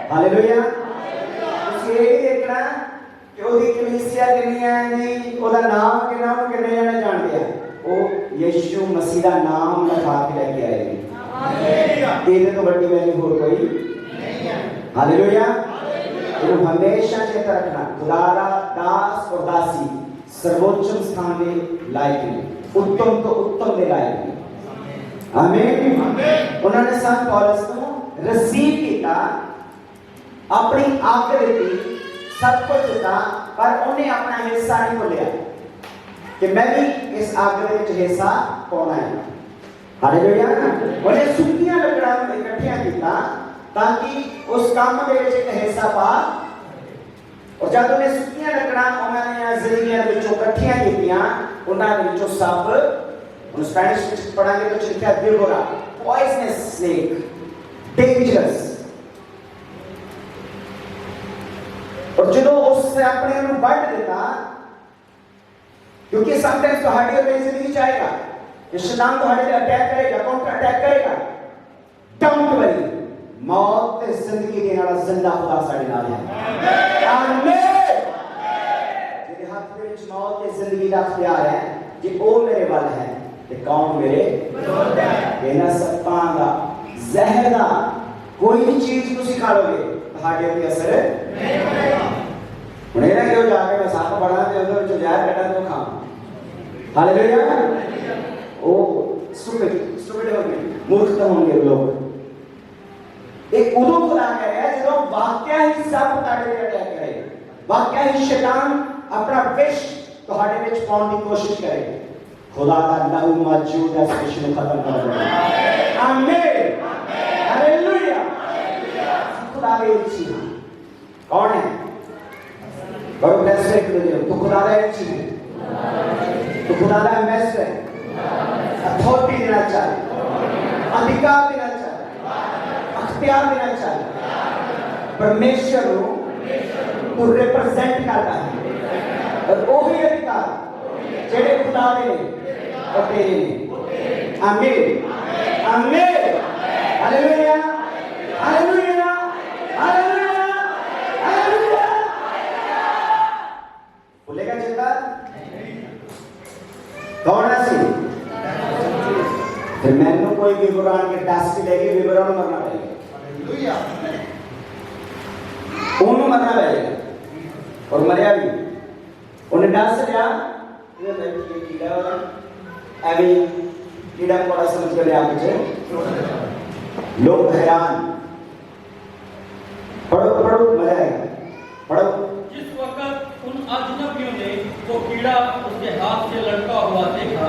हालेलुया तुम ये देखना कि ਉਹਦੀ ਕਲੀਸਿਆ ਕਿੰਨੀ ਹੈ ਜੀ ਉਹਦਾ ਨਾਮ ਕਿੰਨਾ ਉਹਨੂੰ ਕਿੰਨੇ ਜਣੇ ਜਾਣਦੇ ਆ ਉਹ ਯਿਸੂ ਮਸੀਹ ਦਾ ਨਾਮ ਲਿਖਾ ਕੇ ਲੈ ਕੇ ਆਏ ਆਮੀਨ ਇਹਦੇ ਤੋਂ ਵੱਡੀ ਵੈਲਿਊ ਹੋਰ ਕੋਈ ਨਹੀਂ ਹੈ ਹਾਲੇਲੂਇਆ ਇਹਨੂੰ ਹਮੇਸ਼ਾ ਚੇਤੇ ਰੱਖਣਾ ਖੁਦਾ ਦਾ ਦਾਸ ਔਰ ਦਾਸੀ ਸਰਵੋੱਚ ਸਥਾਨ ਦੇ ਲਾਇਕ ਨੇ ਉੱਤਮ ਤੋਂ ਉੱਤਮ ਦੇ ਲਾਇਕ ਨੇ ਆਮੀਨ ਉਹਨਾਂ ਨੇ ਸੰਤ ਪੌਲਸ ਨੂੰ ਰਸੀਵ ਕੀਤਾ ਆਪਣੀ ਆਖਰ ਦਿੱਤੀ सब कुछ था पर उन्हें अपना हिस्सा नहीं बोलिया कि मैं भी इस आग्रह में हिस्सा पाना है हालेलुया उन्हें सुखियां लकड़ा इकट्ठियां किया ताकि उस काम में एक हिस्सा पा और जब उन्हें सुखियां लकड़ा उन्होंने जिंदगी में जो इकट्ठियां कीतियां उन्होंने जो सब उन स्पेनिश में पढ़ांगे तो लिखा विबोरा पॉइजनस स्नेक डेंजरस और जो उससे अपने को बढ़ देता क्योंकि समटाइम्स तुम्हारी और मेरी जिंदगी चाहेगा कि शैतान तुम्हारे पे अटैक करेगा काउंटर अटैक करेगा डोंट वरी मौत ते जिंदगी देने वाला जिंदा खुदा साडे नाल है आमीन जेदे हाथ दे विच मौत ते जिंदगी दा इख्तियार है जे ओ मेरे वाल है ते कौन मेरे विरोध है इन्हां सप्पां दा जहर दा कोई भी चीज तुसी खा लोगे ਤੁਹਾਡੇ ਉੱਤੇ ਅਸਰ ਨਹੀਂ ਹੋਏਗਾ ਹੁਣ ਇਹ ਨਾ ਕਿ ਉਹ ਜਾ ਕੇ ਮੈਂ ਸੱਪ ਬੜਾ ਤੇ ਉਹਦੇ ਵਿੱਚੋਂ ਜ਼ਹਿਰ ਕੱਢਾਂ ਤੇ ਉਹ ਖਾਂ ਹਾਲੇਲੂਇਆ ਉਹ ਸਟੂਪਿਡ ਹੋ ਗਏ ਮੂਰਖ ਤਾਂ ਹੋਣਗੇ ਲੋਕ ਇਹ ਉਦੋਂ ਖੁਦਾ ਕਹਿ ਰਿਹਾ ਜਦੋਂ ਵਾਕਿਆ ਹੀ ਸੱਪ ਤੁਹਾਡੇ ਤੇ ਅਟੈਕ ਕਰੇ ਵਾਕਿਆ ਹੀ ਸ਼ੈਤਾਨ ਆਪਣਾ ਵਿਸ਼ ਤੁਹਾਡੇ ਵਿੱਚ ਪਾਉਣ ਦੀ ਕੋਸ਼ਿਸ਼ ਕਰੇ ਖੁਦਾ ਦਾ ਲਹੂ ਮੌਜੂਦ ਹੈ ਇਸ ਵਿਸ਼ ਨੂੰ ਖਤਮ ਕਰ ਦੇਣਾ ਆਮੀਨ ਹਾਲੇਲੂਇਆ खुदा के इच्छी कौन है बड़ो ब्लेस्ड है तो खुदा का इच्छी है तो खुदा का एम्बेसडर है अथॉरिटी देना चाहे अधिकार देना चाहे अख्तियार देना चाहे परमेश्वर को रिप्रेजेंट करता है और वो भी अधिकार जेड़े खुदा दे और तेरे ने आमीन आमीन हालेलुया हालेलुया बोलेगा चिंता कौन है सी फिर मैंने कोई विवरण के टेस्ट लेके विवरण मरना पड़ेगा उन्होंने मरना पड़ेगा और मरिया भी उन्हें डस लिया ये कीड़ा वाला अभी कीड़ा बड़ा समझ के लिया पीछे लोग हैरान पढ़ो पढ़ो मजा आएगा पढ़ो जिस वक्त उन अजनबियों ने वो कीड़ा उसके हाथ से लटका हुआ देखा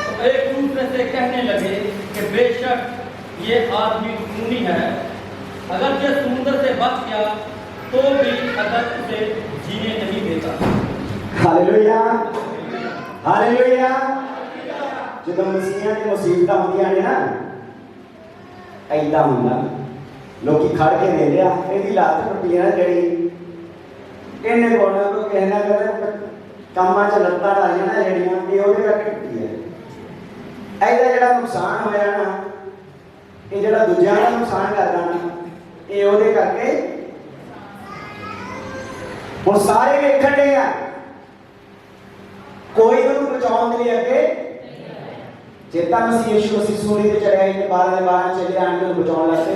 तो एक दूसरे से कहने लगे कि बेशक ये आदमी खूनी है अगर ये समुद्र से बच गया तो भी अगर उसे जीने नहीं देता हालेलुया हालेलुया जब मसीहा की मुसीबत होंदियां ने ना ऐदा हुंदा लोकी खड़ के दे लिया ਇਹਦੀ ਲੱਤ ਟੁੱਟੀ ਨਾ ਜਿਹੜੀ ਇਹਨੇ ਕੋਣਾ ਕੋ ਕਹਿਣਾ ਕਰ ਕੰਮਾਂ 'ਚ ਲੱਤਾਂ ਆਈਆਂ ਨਾ ਜਿਹੜੀਆਂ ਇਹ ਉਹਦੇ ਕਰਕੇ ਟੁੱਟੀ ਹੈ ਇਹਦਾ ਜਿਹੜਾ ਨੁਕਸਾਨ ਹੋਇਆ ਨਾ ਇਹ ਜਿਹੜਾ ਦੂਜਿਆਂ ਦਾ ਨੁਕਸਾਨ ਕਰਦਾ ਨਾ ਇਹ ਉਹਦੇ ਕਰਕੇ ਹੁਣ ਸਾਰੇ ਵੇਖਣ ਦੇ ਆ ਕੋਈ ਉਹਨੂੰ ਬਚਾਉਣ ਦੇ ਲਈ ਅੱਗੇ ਚੇਤਾ ਮਸੀਹ ਯਿਸੂ ਮਸੀਹ ਸੂਲੀ ਤੇ ਚੜਿਆ ਇਹਨੇ 12 ਦੇ 12 ਚੱਲੇ ਆਣ ਕੇ ਉਹਨੂੰ ਬਚਾਉਣ ਲੱਗੇ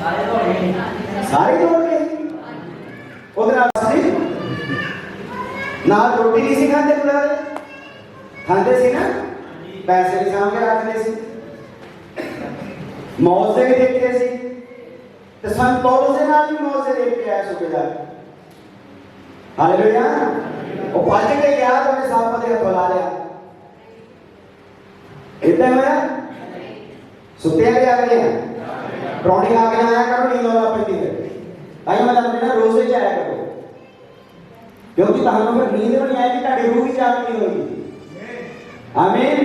सारे दौड़ गए उधर ना रोटी नहीं सी खाते खुदा दे खाते सी ना पैसे भी सामने रखते सी मौजे भी देखते सी तो संत पौलुस के नाल भी मौजे देख के आया सूबेदार हालेलुया वो भज के गया तो उन्हें साफ पते हथ ला लिया इतना होया सुत्ते भी आ गए परौनी आके आया करो नींद आना पैंदी है आई मैं अपने रोज से आया करो क्योंकि तुहानू फिर नींद नहीं आएगी तुहाडी रूह भी जाग नहीं होगी आमीन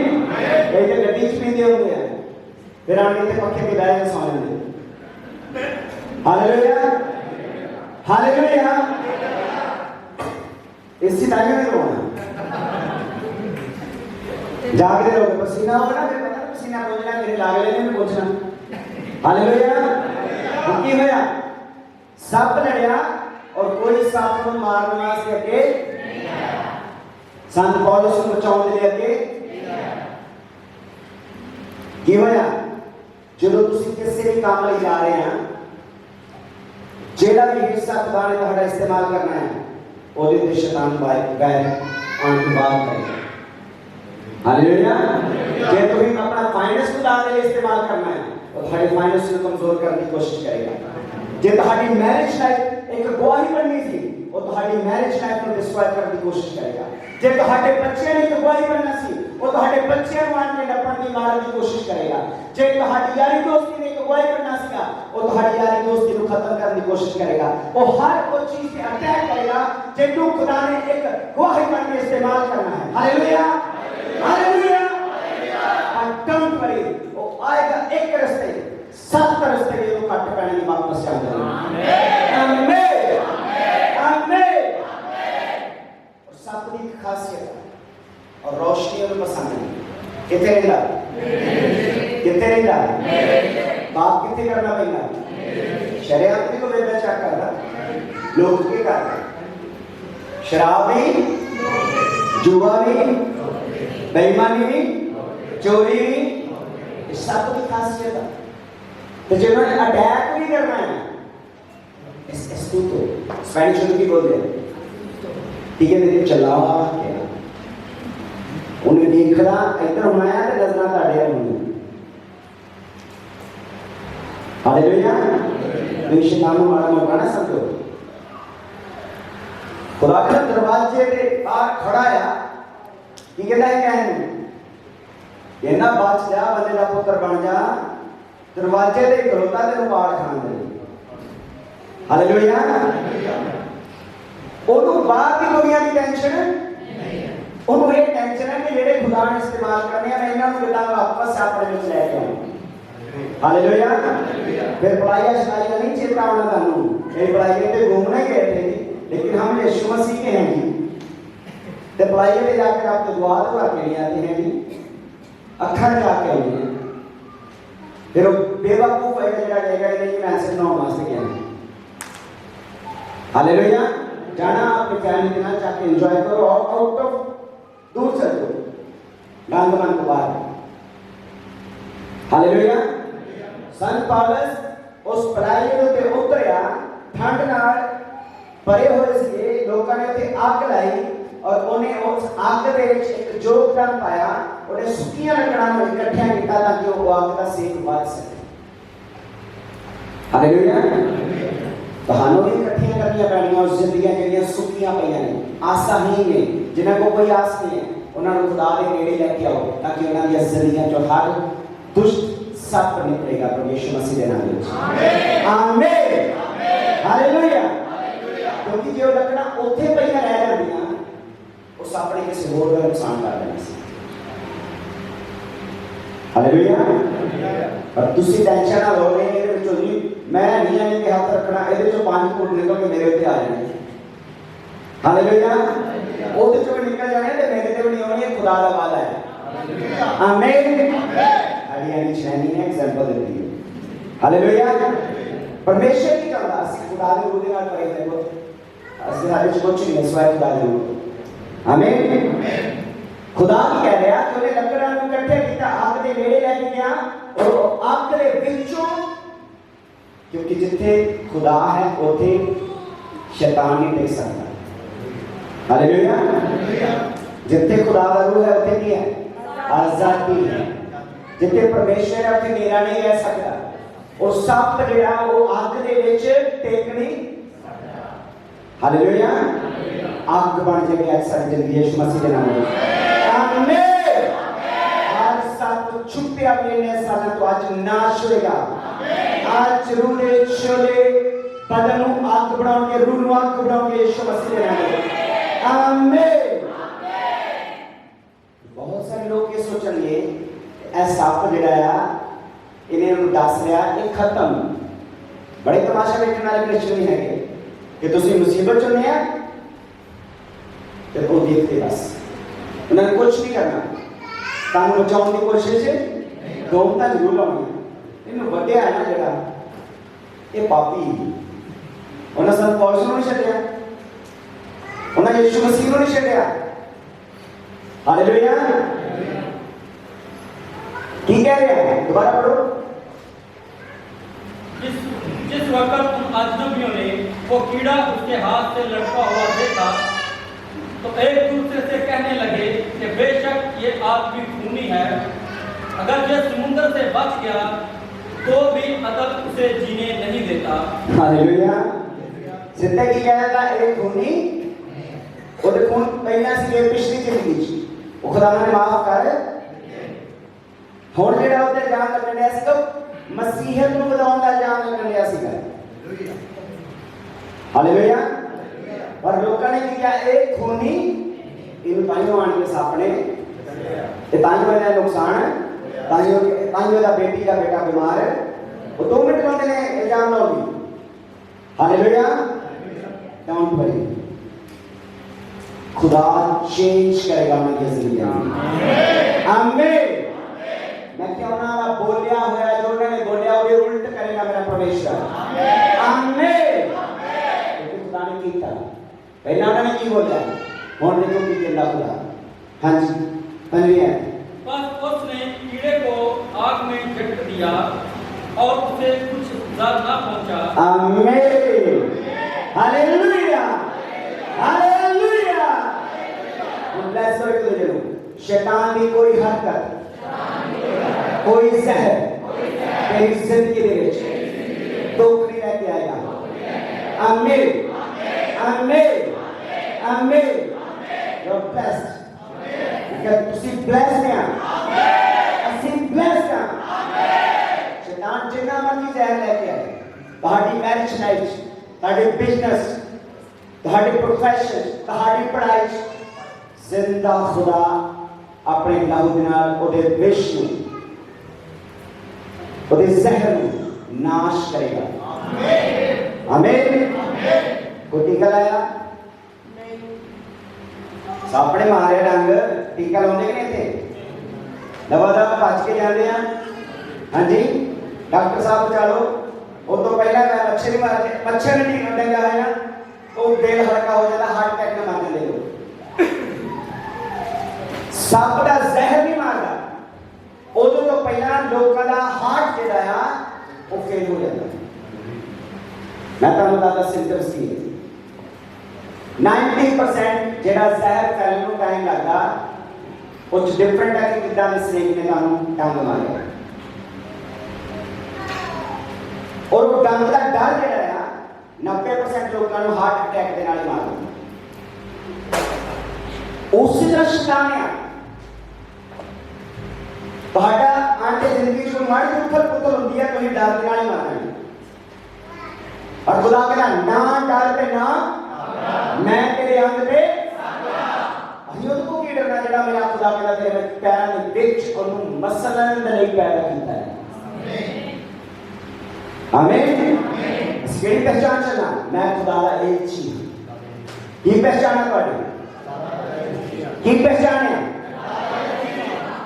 कई तो गड्डी च पींदे होंगे हैं फिर आके इत्थे पक्खे ते बैठ के सौ जांदे हालेलुया हालेलुया इसी टाइम में रोना जागते रहोगे पसीना होगा ना फिर पता पसीना पहुंचना मेरे लागले में पहुंचना हालेलुया की होया सप लड़िया और कोई सप को मारने वास्ते अगे संत पौलुस को बचाने के लिए अगे की होया ਜਦੋਂ ਤੁਸੀਂ ਕਿਸੇ ਵੀ ਕੰਮ ਲਈ ਜਾ ਰਹੇ ਆ ਜਿਹੜਾ ਵੀ ਹਿੱਸਾ ਖੁਦਾ ਨੇ ਤੁਹਾਡਾ ਇਸਤੇਮਾਲ ਕਰਨਾ ਹੈ ਉਹਦੇ ਤੇ ਸ਼ੈਤਾਨ ਗੈਰ ਆਉਣ ਤੋਂ ਬਾਅਦ ਕਰੇਗਾ हालेलुया जे तुम्हें अपना फाइनेंस खुदा के लिए इस्तेमाल करना है तो तुम्हारे फाइनेंस को कमजोर करने की कोशिश करेगा जे तुम्हारी मैरिज लाइफ एक गवाही बननी थी वो तुम्हारी मैरिज लाइफ को डिस्ट्रॉय करने की कोशिश करेगा जे तुम्हारे बच्चे ने एक गवाही बनना थी वो तुम्हारे बच्चे मान के डपण की मारने की कोशिश करेगा जे तुम्हारी यारी दोस्ती ने एक गवाही बनना सीगा वो तुम्हारी यारी दोस्ती को खत्म करने की कोशिश करेगा वो हर वो चीज पे अटैक करेगा जे तू खुदा ने एक गवाही बन के इस्तेमाल करना है हालेलुया हालेलुया डोंट वरी वो आएगा एक रास्ते सात रास्ते के लोग कट पैने की बात मत जान आमीन आमीन और सात की खासियत और रोशनी और पसंद है कितने रहता बाप कितने करना पड़ेगा शरीयत भी को बेबे चेक करना लोग क्या करते शराब भी जुआ भी बेईमानी भी चोरी भी सब की खासियत है तो जिन्होंने अटैक भी करना है इस तो स्पेनिश में भी बोलते हैं ठीक है मेरे चलावा क्या उन्हें देखना इधर होना है तो नजर ताड़े होंगे हालेलुया तो शैतान मारा मौका ना समझो खुदा के दरवाजे पे बाहर खड़ा है की कहता है कहने कहना बच जा बंदे का पुत्र बन जा दरवाजे ते खलोता तेन बाड़ खान दे हालेलुया ओनू बाहर की दुनिया की टेंशन ओनू ये टेंशन है कि जेड़े खुदा ने इस्तेमाल करने हैं मैं इन्हां नूं किदां वापस अपने विच ले के आऊं हालेलुया फिर पढ़ाई शराई का नहीं चेता होना तानू ये पढ़ाई ते घूमने गए थे लेकिन हम यीशु मसीह के हैं जी ते पढ़ाई में जाकर आपको दुआ तो करके नहीं आते हैं जी अखर जाके आते हैं फिर बेवकूफ है जरा कहेगा नहीं मैं ऐसे 9 मास से गया हालेलुया जाना अपने फैमिली के साथ जाके एंजॉय करो और आउट ऑफ दूर चलो गांधमान को बाहर हालेलुया संत पौलुस उस पढ़ाई के उत्ते उतरिया ठंड नाल परे होए सी लोकां ने उत्ते आग लाई और उन्हें उस आग दे विच एक योगदान पाया उन्हें सुखियां लकड़ां नूं इकट्ठियां कीता ताकि वो आग दा सेक बच सके हालेलुया कहानों भी इकट्ठियां करनियां पैणियां उस जिंदगियां जेहड़ियां सुखियां पईयां ने आसाहीन ने जिन्हां को कोई आस नहीं है उन्हां नूं खुदा दे नेड़े लेके आओ ताकि उन्हां दी जिंदगियां चों हर दुष्ट सप निकलेगा प्रभु यीशु मसीह के नाम में आमीन हालेलुया क्योंकि जो लकड़ां उत्थे पईयां रह जांदियां उस अपने किसी होर का नुकसान कर देना सी हालेलुया और तुसी टेंशन ना लो नहीं ये विचों नहीं मैं नहीं आने के हाथ रखना ਇਹਦੇ ਚੋਂ 5 फुट निकल के मेरे ਉੱਤੇ आ जाने हालेलुया ਉਹਦੇ ਚੋਂ ਨਿਕਲ ਜਾਣੇ ਤੇ ਮੇਰੇ ਤੇ ਵੀ ਨਹੀਂ ਆਉਣੀ ਇਹ ਖੁਦਾ ਦਾ ਵਾਅਦਾ ਹੈ आमीन हरियाणा की श्रेणी ने एग्जांपल देती है हालेलुया परमेश्वर की चाहता ਅਸੀਂ खुदा ਦੇ ਉਹਦੇ ਨਾਲ ਪਏ ਦੇਖੋ ਅਸੀਂ ਸਾਡੇ ਚ ਕੁਝ ਨਹੀਂ ਸਵਾਇ खुदा ਦੇ आमीन खुदा की कह रहा कि उन्हें लकड़ां नूं इकट्ठे कीता आग दे नेड़े लेके गया और आग दे विचों क्योंकि जिथे खुदा है उथे शैतान नहीं टिक सकता हालेलुया। जिथे खुदा का रूह है उत्थे की है आजादी है। जिथे परमेश्वर है उत्थे मेरा नहीं रह सकता। और सप जिहड़ा वो अग दे विच टेक नहीं। हालेलुया। अग बन जाएगी सारी जिंदगी यीशु मसीह के नाम में। आमीन। हर सप छुपिया मेरे साल तो आज नाश होएगा। आज रूले छोले बदन को आग बनाओगे, रूह को आग बनाओगे यीशु मसीह के नाम में। आमीन। बहुत सारे लोग ये सोचेंगे ऐसा सप जिहड़ा है इन्हें दस रहा ये खत्म। बड़े तमाशा देखने वाले क्रिश्चियन है कि तुम मुसीबत चुने हैं तो वो देखते बस उन्होंने कुछ नहीं करना। तुम बचाने की कोशिश दोम तो जरूर लानी। इन वड्या है ना जरा ये पापी उन्हें संत पौलुस को नहीं छड्या, उन्हें यीशु मसीह को नहीं छड्या। हालेलुया। ठीक कह रहे हैं, दोबारा पढ़ो। जिस वक्त उन अजनबियों ने वो कीड़ा उसके हाथ से लटका हुआ देखा तो एक दूसरे से कहने लगे कि बेशक ये आदमी खूनी है, अगर ये समुद्र से बच गया तो भी अदब उसे जीने नहीं देता। हालेलुया। जिंदगी कहता एक खूनी और खून पहला से पिछली जिंदगी वो खुदा ने माफ कर हुण जेड़ा उते जान लगन सी तो मसीहत ਨੂੰ ਵਧਾਉਣ ਦਾ ਜਾਮ ਲੱਗਣ ਲਿਆ ਸੀਗਾ। हालेलुया। पर लोगों ने किया एक खूनी इन ताइयों आने के सापने ये ताइयों का नुकसान ताइयों का बेटी का बेटा बीमार है वो 2 मिनट लाते ने इल्जाम लाओगी। हालेलुया। डोंट वरी खुदा चेंज करेगा उनकी जिंदगी में। आमीन। मैं क्यों ना बोलिया हुआ जो उन्होंने बोलिया वो उल्ट करेगा मेरा परमेश्वर। आमीन। खुदा ने किया पहला उन्होंने की बोला हुण देखो की कहता खुदा। हां जी हालेलुया। बस उसने कीड़े को आग में झटक दिया और उसे कुछ नुकसान ना पहुंचा। आमीन। हालेलुया। हालेलुया। ब्लेस हो तुझे शैतान की कोई हरकत कोई जहर तेरी जिंदगी दे विच दुख नहीं लेके आएगा। आमीन। आमीन। आमीन। यू आर ब्लेस्ड बिकॉज़ तुसी ब्लेस्ड हैं। ਅਸੀਂ ब्लेस्ड हैं। शैतान जिन्ना मर्जी जहर लेके आए ਤੁਹਾਡੀ ਮੈਰਿਜ ਲਾਈਫ ਤੁਹਾਡੇ ਬਿਜ਼ਨਸ ਤੁਹਾਡੇ ਪ੍ਰੋਫੈਸ਼ਨ ਤੁਹਾਡੀ ਪੜ੍ਹਾਈ ਜ਼ਿੰਦਾ ਖੁਦਾ ਆਪਣੇ ਲਹੂ ਦੇ ਨਾਲ ਉਹਦੇ ਵਿਸ਼ ਨੂੰ ਉਹਦੇ ਜ਼ਹਿਰ ਨੂੰ ਨਾਸ਼ ਕਰੇਗਾ। ਆਮੀਨ। ਆਮੀਨ। ਕੋਈ ਟੀਕਾ ਲਾਇਆ ਸਾਪੜੇ ਮਾਰੇ ਰੰਗ ਟੀਕਾ ਲਾਉਂਦੇ ਕਿ ਨਹੀਂ ਇੱਥੇ ਦਵਾ ਭੱਜ ਕੇ ਜਾਂਦੇ ਆ। ਹਾਂਜੀ डॉक्टर साहब चलो वो तो पहला मैं मच्छर ही मार मच्छर ने टीका लगा है ना तो दिल हल्का हो जाता हार्ट अटैक में मर जाते लोग। सप का जहर नहीं मारता उदों तो पहला लोगों का हार्ट जिहड़ा है वो फेल हो जाता। मैं तुहानूं दसदा सिम्पटम्स की है 90% जिहड़ा जहर फैलण नूं टाइम लगदा कुछ डिफरेंट है कि किदां दे स्नेक ने तुहानूं डंग मारिया और वो डंग का डर जिहड़ा है 90% लोगों को हार्ट अटैक के नाल मार दिंदा। उसी तरह शैतान है ਤੁਹਾਡਾ आंटे जिंदगी च माड़ी उथल पुथल होंदी है तुसीं डर के नाल मारना और खुदा कहना ना डर ते ना मैं तेरे अंग ते असीं उस को की डरना जिहड़ा मेरा खुदा कहना तेरे पैरां दे विच ओनू मसलन दे लई पैदा कीता है। आमीन। इसकी पहचान चलना मैं खुदा का एक चीज की पहचान है की पहचान है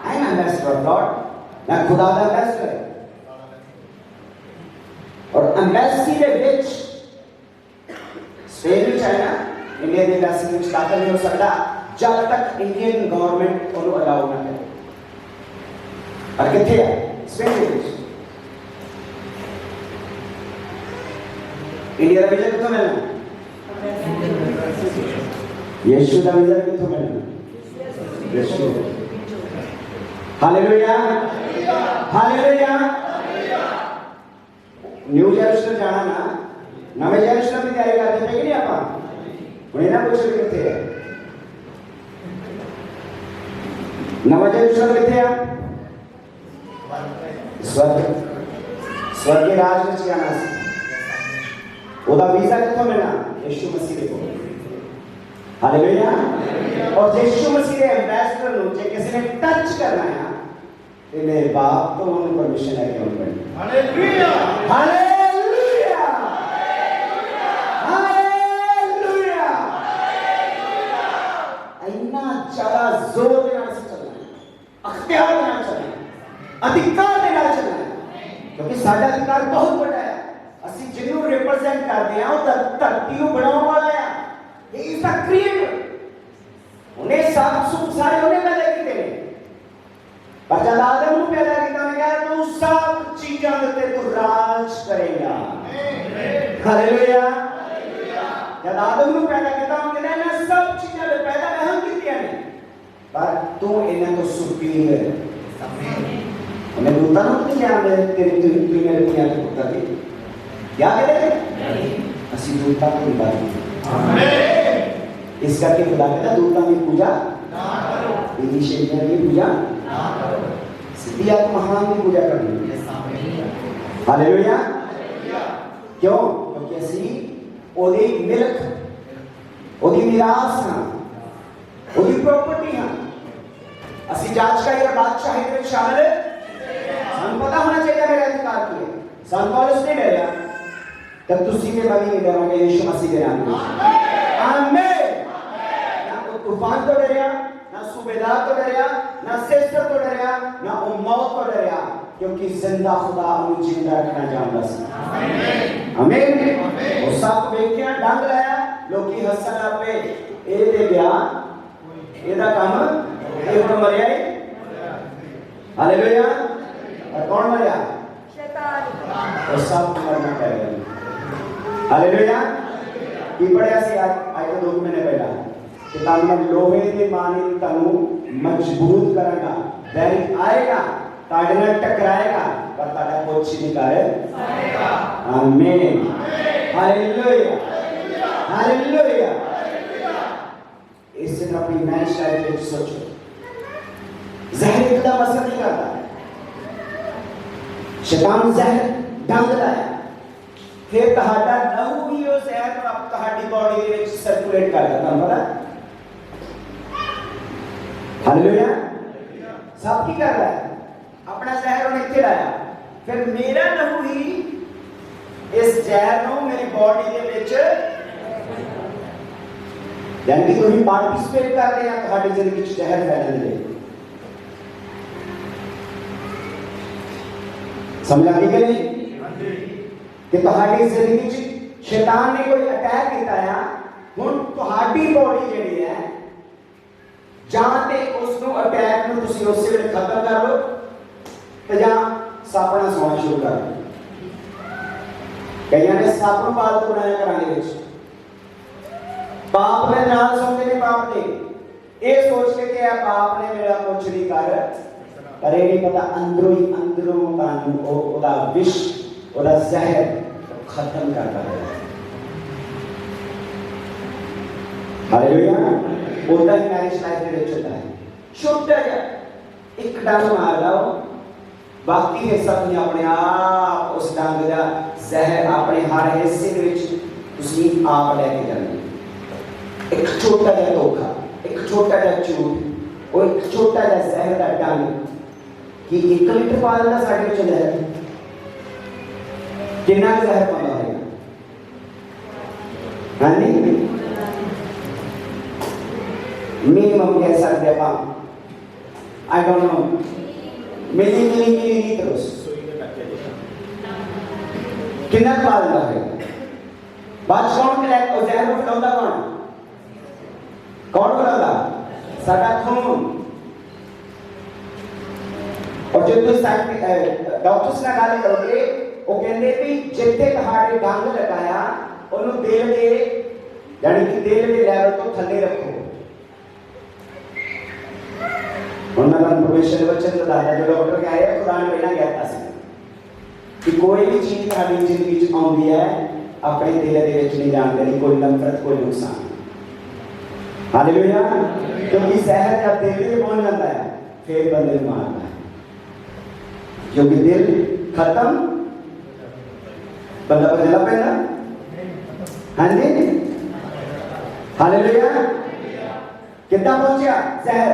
I am ambassador of God मैं खुदा का एम्बेसडर और एम्बेसी के विच स्पेन में चाइना इंडिया के एम्बेसी में दाखिल नहीं हो सकता जब तक इंडियन गवर्नमेंट उन्हें अलाउ ना करे। और कितने है स्पेन के विच इंडिया का विजय कितना मिलना यीशु का वीजा कितों मिलना? Yeshu. Hallelujah, hallelujah. New Jerusalem जाना ना, नवे जेरूसलम की तैयारी करते हैं कि नहीं आप? उन्हें ना कुछ भी करते हैं। नवा जेरूसलम कितने हैं? स्वर्ग, स्वर्ग के राज में जाना है। उदा वीजा कितों मिलना? यीशु मसीह के को। हालेलुया। और यीशु मसीह के एम्बेसडर लोग जे किसी ने टच करना है तो मेरे बाप तो उन्हें परमिशन है कि उन्हें। Hallelujah, hallelujah, hallelujah. इतना ज़्यादा जोर देना से चलना है, अख्तियार देना चलना है, अधिकार देना चलना है, क्योंकि साडा अधिकार बहुत बड़ा है। ਅਸੀਂ ਜਿਹਨੂੰ ਰਿਪਰੈਜ਼ੈਂਟ ਕਰਦੇ ਆ ਉਹ ਧਰਤੀ ਨੂੰ ਬਣਾਉਣ ਵਾਲਾ ਆ। ਹੀ ਇਜ਼ ਦ ਕ੍ਰੀਏਟਰ। ਉਹਨੇ ਸਭ ਸੁਖ ਸਾਰੇ ਉਹਨੇ ਪੈਦਾ ਕੀਤੇ ਨੇ। ਪਰ ਜਦ ਆਦਮ ਨੂੰ ਪੈਦਾ ਕੀਤਾ ਉਹਨੇ ਕਿਹਾ ਤੂੰ ਸਭ ਚੀਜ਼ਾਂ ਦੇ ਉੱਤੇ ਤੂੰ ਰਾਜ ਕਰੇਗਾ। ਹਾਲੇਲੂਇਆ। ਜਦ ਆਦਮ ਨੂੰ ਪੈਦਾ ਕੀਤਾ ਉਹਨੇ ਕਿਹਾ ਮੈਂ ਸਭ ਚੀਜ਼ਾਂ ਦੇ ਪੈਦਾ ਮੈਂ ਕੀਤੀਆਂ ਨੇ ਪਰ ਤੂੰ ਇਹਨਾਂ ਤੋਂ ਸੁਪੀਰੀਅਰ ਹੈ। ਉਹਨੇ ਦੂਤਾਂ ਨੂੰ ਨਹੀਂ ਕਿਹਾ ਮੈਂ ਤੇਰੇ ਤੋਂ ਮੇਰੇ ਪਿਆਰ ਤੋਂ ਪੁੱਤਰ ਦੀ क्या कहते ਅਸੀਂ दूता को नहीं बात आमीन। इस करके खुदा कहता दूता की पूजा ना करो, यदि शैतान की पूजा ना करो, सिद्धि आत्मा महान की पूजा करनी है। हालेलुया। क्यों? क्योंकि ਅਸੀਂ ਉਹਦੀ ਮਿਲਕ ਉਹਦੀ ਮਿਰਾਸ ਹਾਂ, ਉਹਦੀ प्रॉपर्टी ਹਾਂ। ਅਸੀਂ जांचकारी और बादशाही में शामिल ਸਾਨੂੰ पता होना चाहिए मेरा अधिकार की है। ਸਾਨੂੰ पौलुस ने डरा तब तुसी में बनी नहीं डरोगे यीशु मसीह के नाम में। आमीन। ना तो तूफान तो डरिया, ना सूबेदार तो डरिया, ना सिस्टर तो डरिया, ना मौत तो डरिया, क्योंकि जिंदा खुदा उन्हें जिंदा रखना जानता है। आमीन। और सब बेटियां डंग लाया लोकी हसन पे ए दे गया एदा काम ये तो मरिया ही। हालेलुया। और कौन मरिया? शैतान। और सब मरना पड़ेगा। हालेलुया। की पढ़िया से आज तो 2 महीने पहला कि तानु लोहे के माने तानु मजबूत करेगा, बैरी आएगा ताड़े में टकराएगा पर ताड़ा कुछ नहीं करेगा। आमीन। Hallelujah, hallelujah. इस दिन अपनी मैच लाइफ में सोचो, जहर एकदम असर नहीं करता। शैतान जहर डांग लाया फिर तहाड़ा लहू भी वो जहर अब तहाड़ी बॉडी ਦੇ ਵਿੱਚ ਸਰਕੂਲੇਟ ਕਰਦਾ ਤੁਹਾਨੂੰ ਪਤਾ। हालेलुया। सब की कर रहा है अपना जहर ਉਹਨੇ ਇੱਥੇ ਲਾਇਆ ਫਿਰ ਮੇਰਾ ਲਹੂ ਹੀ ਇਸ ਜ਼ਹਿਰ ਨੂੰ ਮੇਰੀ ਬॉडी ਦੇ ਵਿੱਚ ਯਾਨੀ ਕਿ ਤੁਸੀਂ ਪਾਰਟਿਸਿਪੇਟ ਕਰ ਰਹੇ ਆ ਤੁਹਾਡੀ ਜ਼ਿੰਦਗੀ ਵਿੱਚ ਜ਼ਹਿਰ ਫੈਲਣ ਦੇ। समझ आ गई कि नहीं? कि ਤੁਹਾਡੀ ਜ਼ਿੰਦਗੀ ਵਿੱਚ ਸ਼ੈਤਾਨ ਨੇ ਕੋਈ ਅਟੈਕ ਕੀਤਾ ਹੈ ਹੁਣ ਤੁਹਾਡੀ ਬੋਡੀ ਜਿਹੜੀ ਹੈ ਜਾਂ ਤੇ ਉਸ ਨੂੰ ਅਟੈਕ ਨੂੰ ਤੁਸੀਂ ਉਸੇ ਵੇਲੇ ਖਤਮ ਕਰ ਲਓ ਤੇ ਜਾਂ ਸਾਪਣਾ ਸੌਣਾ ਸ਼ੁਰੂ ਕਰ ਦਿਓ। ਕਈਆਂ ਨੇ ਸੱਪ ਨੂੰ ਪਾਲਤੂ ਬਣਾਇਆ ਘਰਾਂ ਦੇ ਵਿੱਚ, ਪਾਪ ਦੇ ਨਾਲ ਸੌਂਦੇ ਨੇ ਪਾਪ ਦੇ ਇਹ ਸੋਚ ਕੇ ਕਿ ਇਹ ਪਾਪ ਨੇ ਮੇਰਾ ਕੁਝ ਨਹੀਂ ਕਰ पर ये नहीं पता अंदरों ही अंदरों कानून ओदा विष ओदा जहर खत्म करता है। हालेलुया। ओदा ही मैरिज लाइफ में चलता है छोटा जा एक डांग मार लाओ बाकी है सब ने अपने आप उस डांग का जहर अपने हर हिस्से ਵਿੱਚ ਤੁਸੀਂ ਆਪ ਲੈ ਕੇ ਜਾਣਾ। एक छोटा जा धोखा, एक छोटा जा झूठ और एक छोटा जा जहर का डांग कि 1 लीटर पानी का साढ़े में चला है कितना जहर पाना है। हाँ जी मिनिमम कह सकते हैं आई डोंट नो मिली तरस कितना पालना है बात कौन करेक्ट और जहर को फैलाता कौन फैलाता साडा खून। और जो तुम डॉक्टर्स ਨਾਲ ਗੱਲ ਕਰੋਗੇ ਉਹ ਕਹਿੰਦੇ ਵੀ ਜਿੱਥੇ ਤੁਹਾਡੇ ਡੰਗ ਲਗਾਇਆ ਉਹਨੂੰ ਦਿਲ ਦੇ यानी कि दिल के लेवल तो थले रखो। उन्होंने परमेश्वर वचन बताया जो डॉक्टर के आए कुरान पढ़ना कहता है कि कोई भी चीज हमारी जिंदगी च आती है अपने दिल के विच नहीं जान देनी, कोई नफरत कोई नुकसान। हालेलुया। क्योंकि जहर जब दिल में पहुंच जाता है फिर बंदे को मारता है, क्योंकि दिल खत्म बंदा बदला पैदा। हाँ जी, हालेलुया। कितना पहुंचा जहर,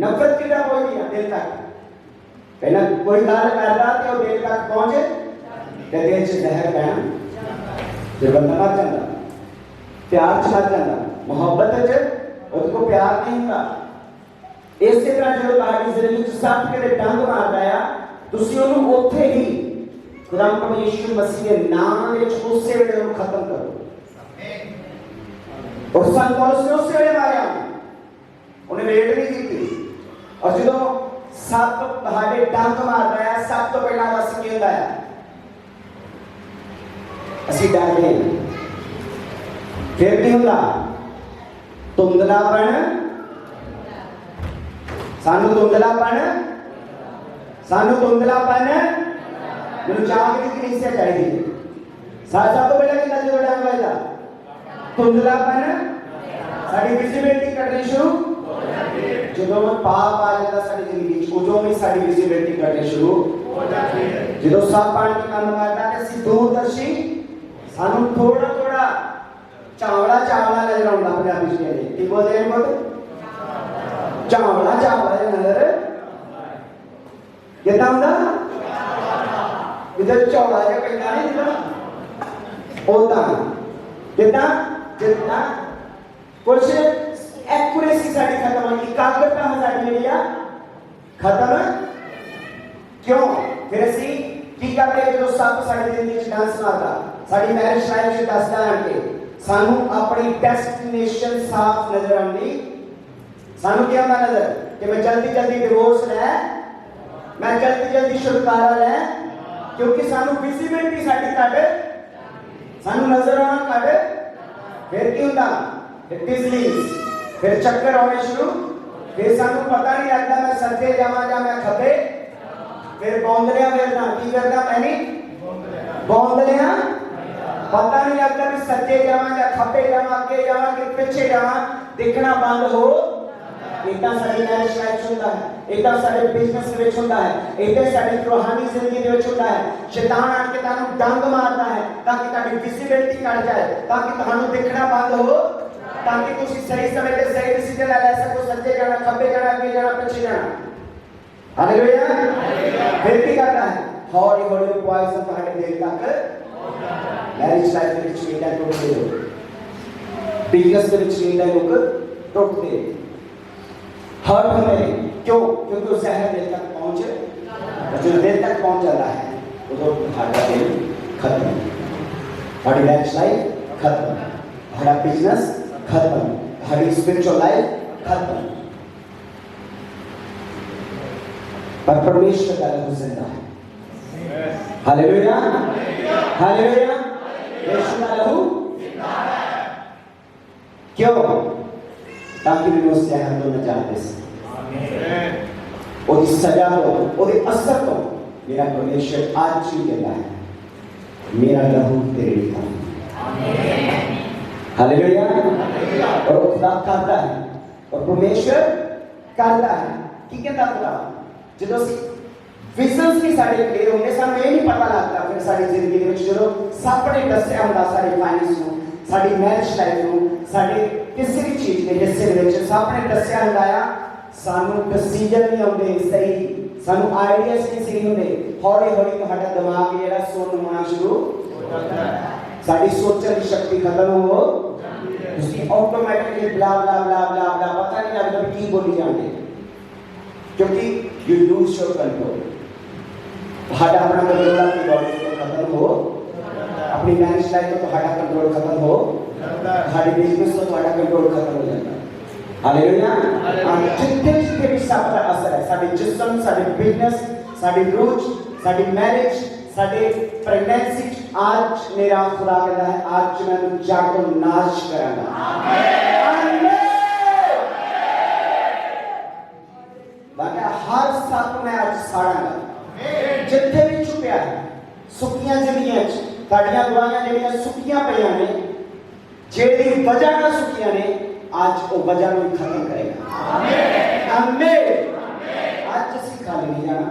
नफरत कितना पहुंच गया दिल तक। पहला कोई गाल करता तो दिल तक पहुंचे तो दिल से जहर पैना फिर बंदा मर जाता, प्यार च मर जाता, मोहब्बत च उसको प्यार नहीं होता। इस तरह जो तुम्हारी जिंदगी च सट के डंग मारता है तुसी ओनू उत्थे ही खुदा प्रभु यीशु मसीह के नाम विच उसे वेले ओनू खत्म करो। और सन पौलुस ने उसे वेले मारिया, उन्हें वेट नहीं की। और जो सप तुम्हारे डंग मारता है सब तो पहला बस की होता है असी डरते हैं, फिर नहीं होता धुंधलापन, सानू धुंधलापन मैंने जागने की नहीं से चाहिए। सब तो पहले कि नजर उड़ाने वाला धुंधलापन साड़ी विजिबिलिटी करनी शुरू जो पाप आ जाता साड़ी जिंदगी जो भी साड़ी विजिबिलिटी करनी शुरू हो जाती है। जो सब पानी की काम करता है सी दूरदर्शी सानू थोड़ा थोड़ा चावला चावला नजर आउंदा अपने आप इसके लिए की बोलते हैं बोलते चावला चावला नजर कितना होता इधर चौड़ा जा कहना नहीं इतना होता कितना जितना कुछ एक्यूरेसी साड़ी खत्म होगी, एकाग्रता में साड़ी मेरी खत्म क्यों फिर असी की करते हैं जो सब साड़ी जिंदगी डांस मारता साड़ी मैरिज लाइफ से दसदा है कि सानू अपनी डेस्टिनेशन साफ नजर आनी। सानू क्या आंदा नजर कि मैं जल्दी जल्दी डिवोर्स ले, मैं जल्दी जल्दी छुटकारा ले, क्योंकि सानू विजिबिलिटी साडी घट सानू नजर आना घट फिर की होता डिजीज फिर चक्कर आने शुरू, फिर सानू पता नहीं लगता मैं सज्जे जावां या मैं खब्बे, फिर बौंदलियां फिरना की करदा मैं नहीं बौंदलियां पता नहीं लगता भी सज्जे जावां या खब्बे जावां आगे जावां कि पीछे जावां दिखना बंद हो। इतना साडी मैरिज लाइफ होता है, इतना साडे बिजनेस विच होता है, इतना साडी रूहानी जिंदगी विच होता है। शैतान आके तानू डंग मारता है ताकि ताडी विजिबिलिटी घट जाए, ताकि तानू दिखना बंद हो, ताकि तुसी सही समय पे सही डिसीजन ले सको, सज्जे जाना खब्बे जाना आगे जाना पीछे जाना। हालेलुया। फिर की करता है हौली हौली पॉइजन तुम्हारे दिल तक मैरिज लाइफ में चीज़ है टूट दे, बिजनेस में चीज़ है लोग टूट दे, हर हमें क्यों क्योंकि उस जहर दिल तक पहुंचे, जो दिल तक पहुंच जाता है वो तो हमारा दिल खत्म, हमारी मैरिज लाइफ खत्म, हमारा बिजनेस खत्म, हमारी स्पिरिचुअल लाइफ खत्म। पर परमेश्वर का लहू जिंदा है। Hallelujah hallelujah. यीशु का लहू क्यों ताकि मैं उससे हम दोनों जानते हैं और इस सजा को और इस असर को मेरा परमेश्वर आज ही कहता है मेरा लहू तेरे लिए था। हालेलुया। और खुदा करता है और परमेश्वर करता है कि कहता खुदा जो विजन्स की साड़ी क्लियर होंगे सानू ये नहीं पता लगता फिर साड़ी जिंदगी ਦੇ ਵਿੱਚ ਜਦੋਂ ਸਾਪੜੇ ਦੱਸਿਆ ਹੁੰਦਾ ਸਾਡੀ ਫਾਈਨੈਂਸ ਨੂੰ ਸਾਡੀ ਮੈਰਿਜ ਲਾਈਫ ਨੂੰ ਸਾਡੇ ਕਿਸੇ ਵੀ ਚੀਜ਼ ਦੇ ਹਿੱਸੇ ਦੇ ਵਿੱਚ ਸਾਪੜੇ ਦੱਸਿਆ ਹੁੰਦਾ ਆ ਸਾਨੂੰ ਡਿਸੀਜਨ ਨਹੀਂ ਆਉਂਦੇ ਸਹੀ ਸਾਨੂੰ ਆਈਡੀਆਸ ਨਹੀਂ ਸਹੀ ਹੁੰਦੇ ਹੌਲੀ ਹੌਲੀ ਤੁਹਾਡਾ ਦਿਮਾਗ ਜਿਹੜਾ ਸੁਣਨ ਹੋਣਾ ਸ਼ੁਰੂ ਹੋ ਜਾਂਦਾ ਹੈ ਸਾਡੀ ਸੋਚਣ ਦੀ ਸ਼ਕਤੀ ਖਤਮ ਹੋ ਜਾਂਦੀ ਹੈ ਤੁਸੀਂ ਆਟੋਮੈਟਿਕਲੀ ਬਲਾ ਬਲਾ ਬਲਾ ਬਲਾ ਬਲਾ ਪਤਾ ਨਹੀਂ ਲੱਗਦਾ ਵੀ ਕੀ ਬੋਲੀ ਜਾਂਦੇ क्योंकि you lose your control। हटा अपना कंट्रोल अपनी बॉडी को खत्म हो, अपनी मैरिज लाइफ को हटा कंट्रोल खत्म हो, हमारे बिजनेस को हटा कंट्रोल खत्म हो जाता है। हालेलुया। जितने जितने भी सब का असर है साडे जिस्म साडे बिजनेस साडी रूच साडी मैरिज साडे प्रेगनेंसी आज मेरा खुदा कहता है आज मैं जाग को नाश करांगा। आमीन। बाकी हर सप मैं आज साड़ांगा जिथे भी छुपिया है सुखियां जिंदगियां ताड़ियां दुआइयां ਜਿਹੜੀਆਂ ਸੁੱਕੀਆਂ ਪਈਆਂ ਨੇ ਜਿਹੜੀ वजह ਨਾਲ ਸੁੱਕੀਆਂ ਨੇ आज वो वजह ਨੂੰ खत्म करेगा। आमीन आमीन। आज ਅਸੀਂ खाली नहीं जाना।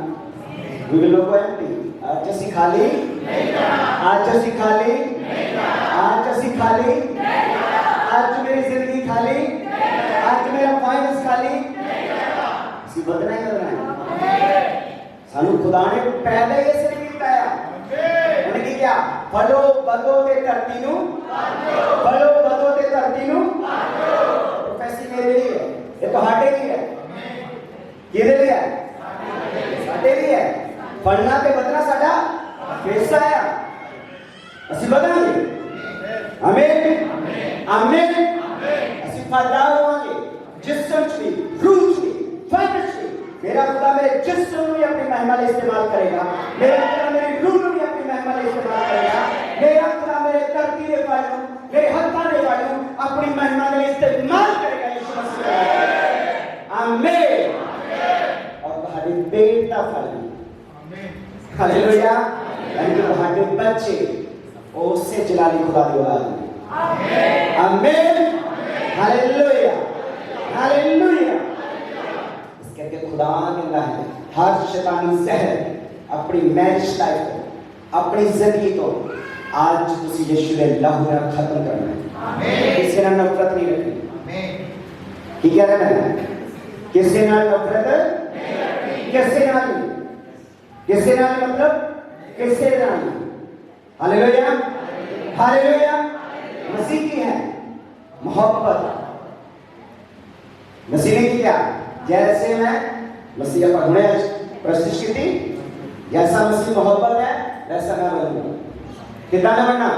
we will not go empty। आज ਅਸੀਂ खाली नहीं जाना। आज ਅਸੀਂ खाली नहीं जाना। आज ਅਸੀਂ खाली नहीं जाना। आज मेरी जिंदगी खाली नहीं जाना। आज मेरा फाइनेंस खाली नहीं जाना। ਅਸੀਂ बदना ही करना है। सानू खुदा ने पहले ही इसे किया है। उन्हें की क्या फलो बदो ते धरती नु फलो बदो ते धरती नु प्रोफेसी मेरे लिए है ये ਤੁਹਾਡੇ लिए है किहदे लिए है ਸਾਡੇ लिए है फलना ते बदना साडा हिस्सा है ਅਸੀਂ ਬਦਲਾਂਗੇ। आमीन आमीन। ਅਸੀਂ ਫਲਦਾਰ ਹੋਵਾਂਗੇ जिस्म च भी रूह च भी फाइनेंस च भी। मेरा खुदा मेरे जिस्म को भी अपनी महिमा में इस्तेमाल करेगा। मेरा खुदा मेरी रूह को भी अपनी महिमा में इस्तेमाल करेगा। मेरा खुदा मेरे धरती के वालों मेरे हाथों के वालों अपनी महिमा में इस्तेमाल करेगा यीशु मसीह। आमीन। और तुम्हारे पेट का फल हालेलुया यानी तुम्हारे बच्चे उससे जलाली खुदा की औलाद हैं। आमीन हालेलुया हालेलुया। करके खुदा कहता है हर शैतानी जहर अपनी मैरिज लाइफ को अपनी जिंदगी को आज तुसी यीशु के लहू नाल खत्म करना है। आमीन। किसी नाल नफरत नहीं रखनी। आमीन। की कह रहा है किसी नाल नफरत नहीं रखनी। किसी नाल मतलब किसी नाल। Hallelujah hallelujah. मसीह की है मोहब्बत। मसीह ने किया जैसे मैं मसीह पर हुने प्रस्तुत की थी जैसा मसीह मोहब्बत है वैसा मैं बनूंगा। कितना मैं बनना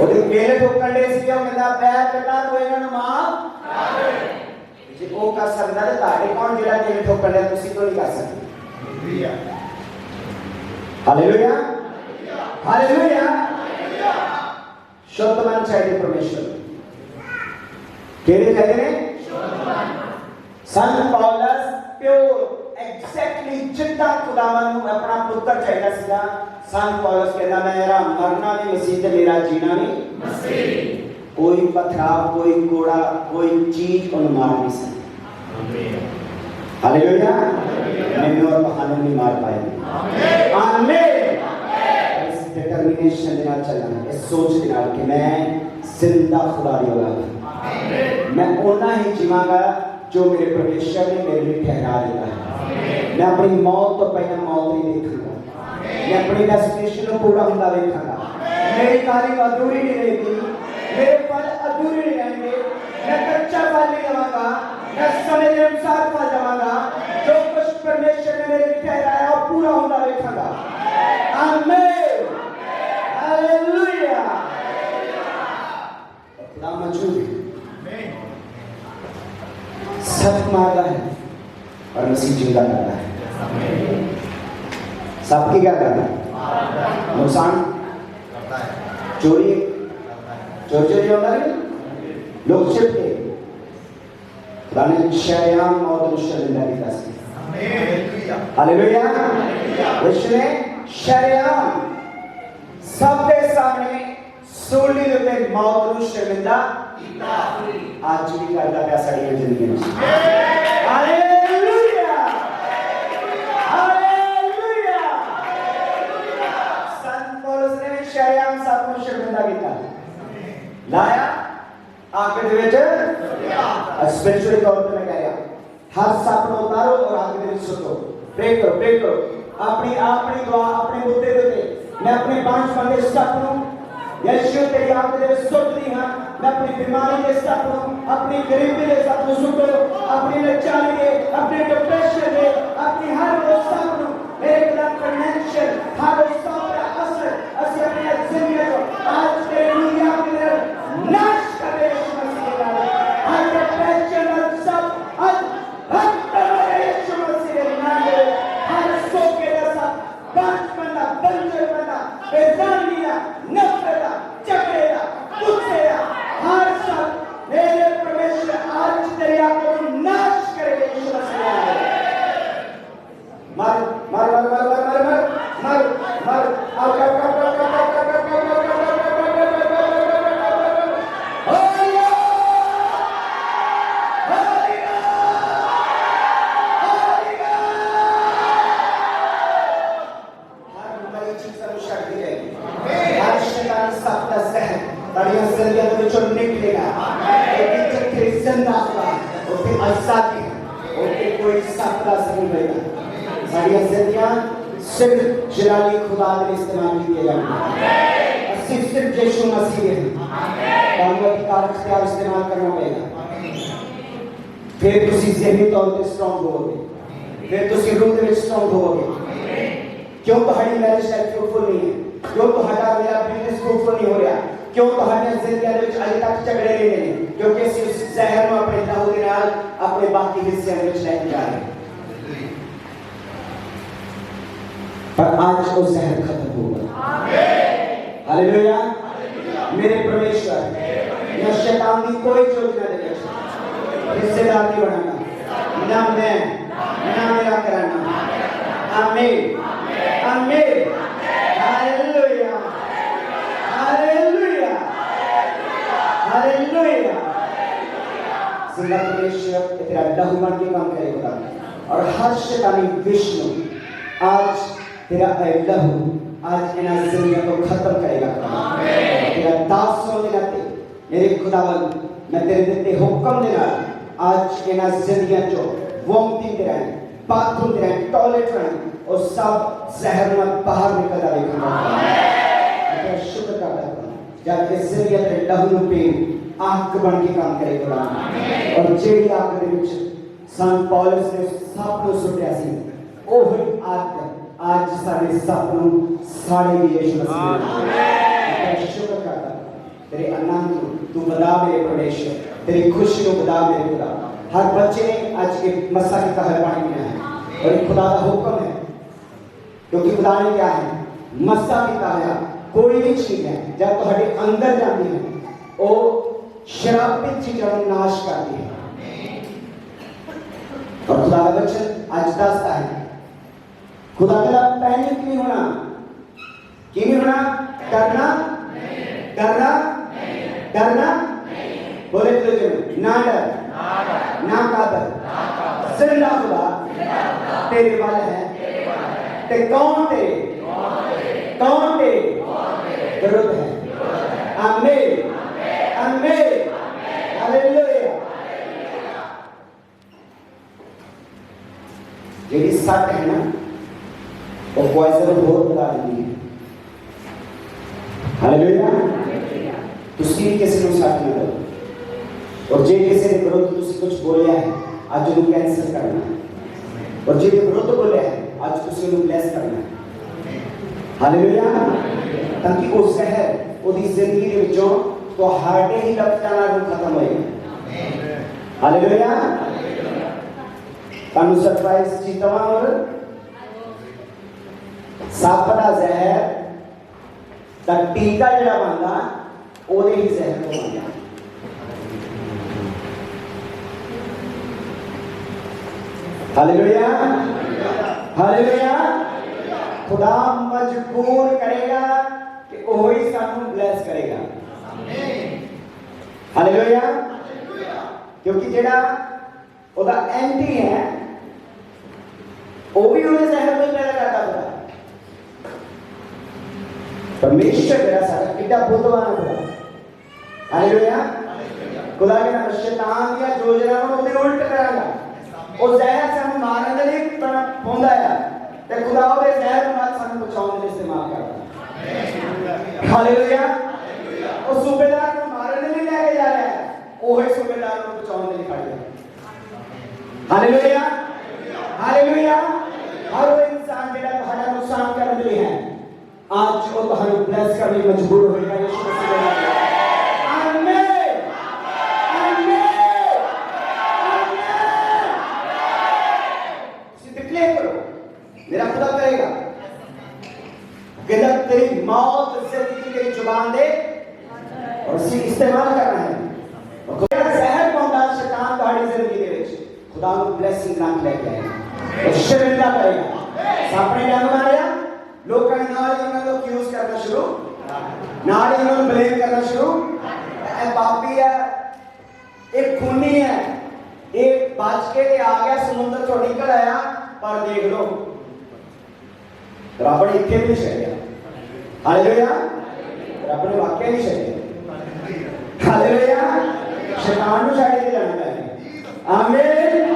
ਉਹਦੀ ਪੇਲੇ ਠੋਕਣ ਦੇ ਸੀ ਉਹ ਕਹਿੰਦਾ ਪੈਰ ਕੱਟਾ ਤੂੰ ਇਹਨਾਂ ਨੂੰ ਮਾਫ ਕਰ ਜੇ ਉਹ ਕਰ ਸਕਦਾ ਤੇ ਤੁਹਾਡੇ ਕੌਣ ਜਿਹੜਾ ਪੇਲੇ ਠੋਕਣ ਦੇ ਤੁਸੀਂ ਕਿਉਂ ਨਹੀਂ ਕਰ ਸਕਦੇ। Hallelujah hallelujah. शुद्ध मन चाहिए परमेश्वर केड़े कहते हैं सन पौलस प्योर एग्जैक्टली जितना खुदावन ਨੂੰ अपना पुत्र चाहिए ਸੀਗਾ। सन पौलस कहता मेरा मरना भी मसीह ते मेरा जीना भी मसीह। कोई पथराव कोई कोड़ा कोई चीज उन मार नहीं सकती। आमीन हालेलुया। मैंने और बहाने नहीं मार पाएंगे। आमीन। डिटर्मिनेशन के नाल चलना है इस सोच के नाल कि मैं जिंदा खुदा दी औलाद हूं। मैं ओना ही जीवांगा जो मेरे परमेश्वर ने मेरे लिए ठहरा दिया है। मैं अपनी मौत तो पहले मौत नहीं देखूंगा। मैं अपनी डेस्टिनेशन को पूरा होता देखूंगा। मेरी तारीफ अधूरी नहीं रहेगी। मेरे फल अधूरे नहीं रहेंगे। मैं कच्चा फल नहीं जाऊंगा। मैं समय के अनुसार फल जाऊंगा। जो कुछ परमेश्वर ने मेरे लिए ठहराया वो पूरा होता देखूंगा। आमीन हालेलुया। खुदा मौजूद है सच मारता है और मसीह जिंदा करता है। सबकी क्या करता है नुकसान चोरी चोरी होता है लोग छिपके खुदा ने शैतान मौत शर्मिंदा किया। हालेलुया। यीशु ने शैतान सबके सामने सूली पे मौत को शर्मिंदा आज भी करता है साड़ी जिंदगी में। Hallelujah hallelujah. संत पौलुस ने शैतान सबको शर्मिंदा किया लाया आगे दे विच स्पिरिचुअल तौर पे मैं कह रहा हर सपना उतारो और आगे दे विच सुटो। प्रे करो अपनी अपनी दुआ अपने मुद्दे पे मैं अपने 5 बंदे सपनों यीशु तेरी आंख दे सुट दी हां। मैं अपनी बीमारी के सपनों अपनी गरीबी के सपनों सुटो अपनी लाचारी के अपने डिप्रेशन के अपनी हर वो सपनों मेरे खुदा फाइनेंशियल हर वो सपना असर असर अपनी जिंदगी को आज के दुनिया के नाश कर दे यीशु मसीह के नाम। हर डिप्रेशन और सब आज यीशु मसीह के नाम में हर सो के सब बंद बंदा बंजर बंदा बेजान जिंदा खुदा उत्थे आजादी है उत्थे कोई सख्त दा असर नहीं होएगा साडियां जिंदगियां सिर्फ जलाली खुदा दे इस्तेमाल किए जाएंगे सिर्फ यीशु मसीह है आमीन अधिकार इख्तियार इस्तेमाल करना पड़ेगा फिर तुसी ज़हनी तौर पे स्ट्रांग होवोगे फिर तुसी रूह दे विच स्ट्रांग होवोगे क्यों तुम्हारी मैरिज लाइफ फ्रूटफुल नहीं है क्यों तुम्हारा मेरा बिजनेस फ्रूटफुल नहीं हो रहा क्यों तुम्हारी जिंदगी दे विच अजे तक झगड़े नहीं ने क्योंकि ਅਸੀਂ उस ਜ਼ਹਿਰ ਨੂੰ ਆਪਣੇ ਲਹੂ ਦੇ ਨਾਲ ਆਪਣੇ ਬਾਕੀ ਹਿੱਸਿਆਂ ਵਿੱਚ ਲੈ ਕੇ ਜਾ ਰਹੇ पर आज वो जहर खत्म होगा आमीन हालेलुया मेरे परमेश्वर न शैतान की कोई योजना दे हिस्सेदार नहीं बनाना ना मैं ना मेरा कराना आमीन आमीन हालेलुया हालेलुया हालेलुया जिंदा परमेश्वर तेरा लहू बन के काम करेगा और हर शैतानी विष्णु आज तेरा लहू आज इन जिंदगियों को खत्म करेगा आमीन तेरा दास होने नाते मेरे खुदावन मैं तेरे देते हुक्म देना आज इन जिंदगियों जो वोमिटिंग दे रहे बाथरूम दे रहे टॉयलेट रहे और सब जहर में बाहर निकल आएगा आमीन मैं शुक्र करता हूं जब इस जिंदगी तेरे लहू पे आग बन के काम करेगा आमीन और जेडी आग दे विच संत पौलुस ने सब को सुटिया सी ओही आग आज सारे सपनों सारे यीशु मसीह आमीन शुक्र करता तेरे आनंद तू बता मेरे परमेश्वर तेरी खुशी को बता मेरे खुदा हर बच्चे ने आज के मसा की कहर पानी पीना है और खुदा का हुक्म है क्योंकि खुदा ने क्या है मसा की कहर कोई भी चीज है जब तुम्हारे अंदर जाती है वो शराबित चीजों को नाश करती है और खुदा का वचन आज दसता है खुदा तेरा पैनिक नहीं होना कि नहीं होना डरना डरना डरना बोले तो ना डर ना कादर जिंदा खुदा तेरे वाला है ते कौन तेरे विरुद्ध है आमीन आमीन हालेलुया जेडी सट है ना वो पॉइजन बहुत बड़ा नहीं है हालेलुया तुसी किसी को साथ ना दो और जे किसी ने विरुद्ध तुसी कुछ बोलिया है आज उन्हें कैंसिल करना है और जे विरुद्ध बोलिया है आज तुसी उन्हें ब्लेस करना है हालेलुया ताकि वो जहर ओदी जिंदगी दे विचों तो हार्टे ही लपटा ना खत्म होएगा हालेलुया तानु सरप्राइज जीतवा और सापड़ा जहर दा टीका जड़ा बनदा ओदे ही जहर को बनदा हालेलुया हालेलुया खुदा मजबूर करेगा कि ओही सानू ब्लेस करेगा आमीन हालेलुया क्योंकि जेड़ा ओदा एंटी है वो भी उन्हें जहर में पैदा करता था परमेश्वर मेरा सारा कितना बुद्धवान है हालेलुया खुदा के नाम शैतान या योजना को उन्हें उल्ट कराएगा वो जहर से हम मारने के लिए पहुंचा है ते खुदा वो जहर को मार सानू बचाने के लिए इस्तेमाल करता है हालेलुया वो सूबेदार को मारने के लिए लेके जा रहा है वो है सूबेदार को बचाने के लिए खड़ा है हालेलुया हालेलुया हर वो इंसान जेड़ा तुम्हारा नुकसान करने के लिए है आज वो तुम्हारे ब्लेस करने मजबूर होएगा यीशु मसीह के नाम आमीन आमीन आमीन सिद्ध डिक्लेयर करो मेरा खुदा करेगा कहता तेरी मौत जिंदगी तेरी जुबान दे और उसे इस्तेमाल करना है और कोई जहर पहुंचा शैतान तुम्हारी जिंदगी दे विच खुदा को ब्लेसिंग नाम लेके आएगा और शर्मिंदा करेगा सापने जान मारिया लोगों ने नाल उन्होंने लोग एक्यूज करना शुरू नाल उन्होंने ब्लेम करना शुरू ए पापी है एक खूनी है एक बच के आ गया समुद्र चों निकल आया पर देख लो रब ने इतने भी छड़िया हालेलुया रब ने वाकई नहीं छड़िया हालेलुया शैतान को छाड़ के जाना चाहिए। आमीन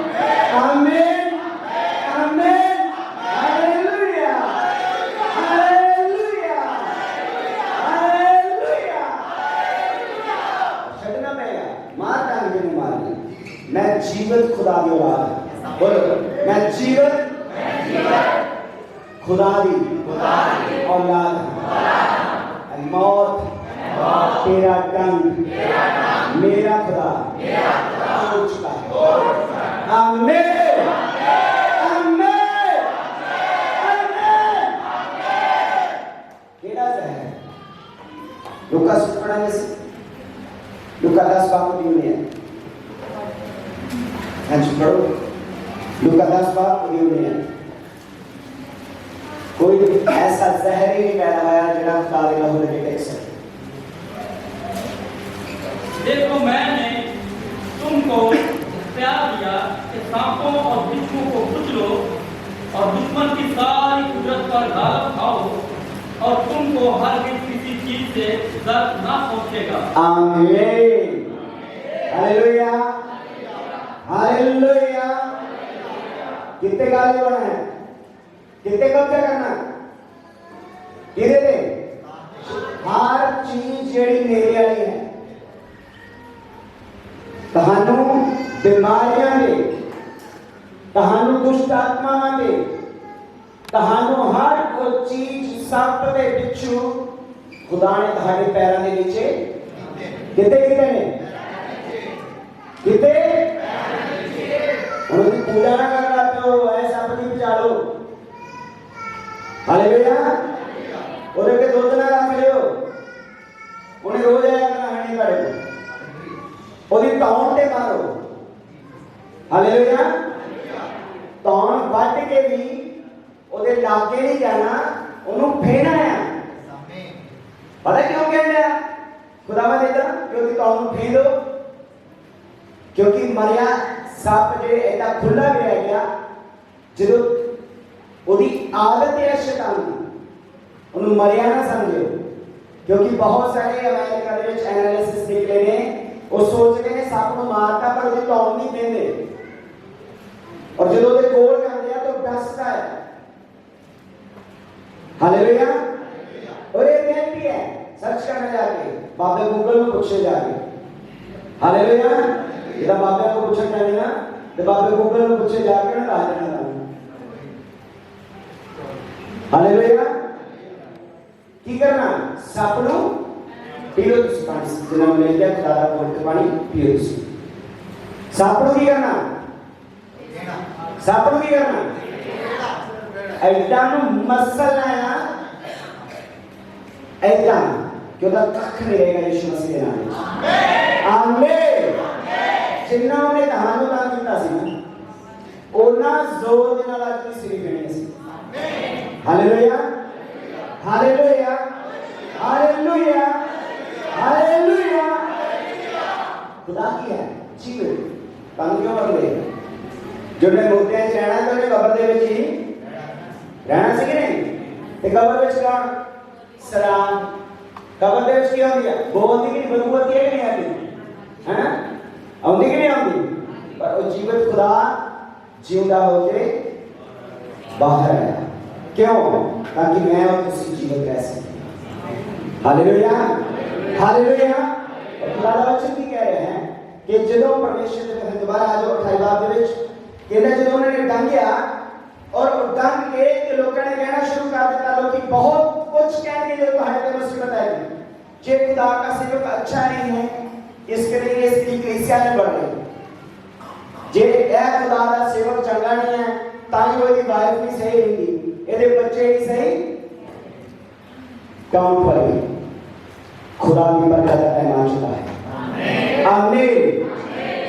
आमीन आमीन हालेलुया हालेलुया हालेलुया। छड़ना पड़ेगा, मार डाल के मारनी। मैं जीवित खुदा की औलाद हूं। बोलो, मैं जीवित खुदा की औलाद हूं। मौत तेरा दंड मेरा खुदा छोड़ चुका है। आमीन आमीन आमीन। केड़ा है लूका पढ़ाने से लूका 10 बाप में है। हाँ जी पढ़ो, लूका 10 बाप में है। कोई ऐसा जहर ही नहीं पैदा हुआ जिन्हें खुदा दे लहू लगे टेक सके। देखो मैंने तुमको प्यार दिया कि सांपों और बिच्छुओं को कुचलो और दुश्मन की सारी कुदरत पर गालिब खाओ और तुमको हर किसी चीज से दर्द ना पहुंचेगा। आमीन हालेलुया हालेलुया। कितने गाली होना है, कितने कब्जा करना धीरे धीरे। हर चीज जेड़ी मेरी वाली है, तहानू बीमारियां दे, तहानू दुष्ट आत्मावां दे, तहानू हर कोई चीज सप दे बिच्छू खुदा ने तुम्हारे पैरों के नीचे कितने कितने ने कितने उनकी पूजा ना कर रहे हो, ऐसा अपनी बचा लो। हालेलुया। और के दो दिन रख लियो, उन्हें रोज आया करना है नहीं करे ओदी तौन ते मारो। हालेलुया। तौन वट के भी ओदे लागे नहीं जाना, ओनू फेना है। पता क्यों कहना है खुदावा देता क्योंकि तौन फेन दो, क्योंकि मरिया सप जे ऐसा खुला भी रह गया जो ओदी आदत है शैतान की, ओनू मरिया ना समझो। क्योंकि बहुत सारे अमेरिका दे विच एनालिसिस निकले ने, वो सोच रहे हैं सप को मारता पर उसकी तौन नहीं देंगे, और जो उसके कोल जाते हैं तो डसता है। हालेलुया। और ये रियलिटी है, सर्च करना जाके बाबे गूगल में पूछे जाके। हालेलुया। जब बाबे को पूछा जाए ना तो बाबे गूगल में पूछे जाके ना आ जाना। हालेलुया। की करना सप नु पियो तुसी पानी जिन्ना मिल गया खुदा दा कोल पानी पियो तुसी। सप नु की करना, सप नु की करना ऐदा नु मसलना है ऐदा कि ओदा कख नहीं रहेगा यीशु मसीह के नाम में। आमीन। जिन्ना उन्हें कहानू ना कीता सी ना ओना जोर दे नाल अज की सिरी फेणी सी। Hallelujah hallelujah hallelujah hallelujah. खुदा की है जीवित तन क्यों मर गए जो ने मोतियां च रहना तो ने कब्र दे विच ही रहना सी कि नहीं। ते कब्र विच का सलाम कब्र दे विच की होंदी है, बोलदी कि बदबू आती है कि नहीं आती है, आउंदी कि नहीं आउंदी। पर वो जीवित खुदा जिंदा होके बाहर आया क्यों, ताकि मैं और तुसी जीवित रह सकें। Hallelujah hallelujah. खुदा दा वचन की कह रहे हैं कि जदों परमेश्वर ने दोबारा आ जाओ 28 बाब दे विच कहंदा जदों उन्होंने डंगिया और डंग के ते लोकां ने कहना शुरू कर दिता, लोग बहुत कुछ कहने जो तुम्हारे पे मुसीबत आएगी। जे खुदा का सेवक अच्छा नहीं है इसके लिए इसकी कलीसिया में बढ़ रही। जे ए खुदा दा सेवक चंगा नहीं है ताकि वो दी वाइफ भी सही रहेगी, एदे बच्चे भी सही काम पर खुदा की बरकत पैमान चुका है। आमीन।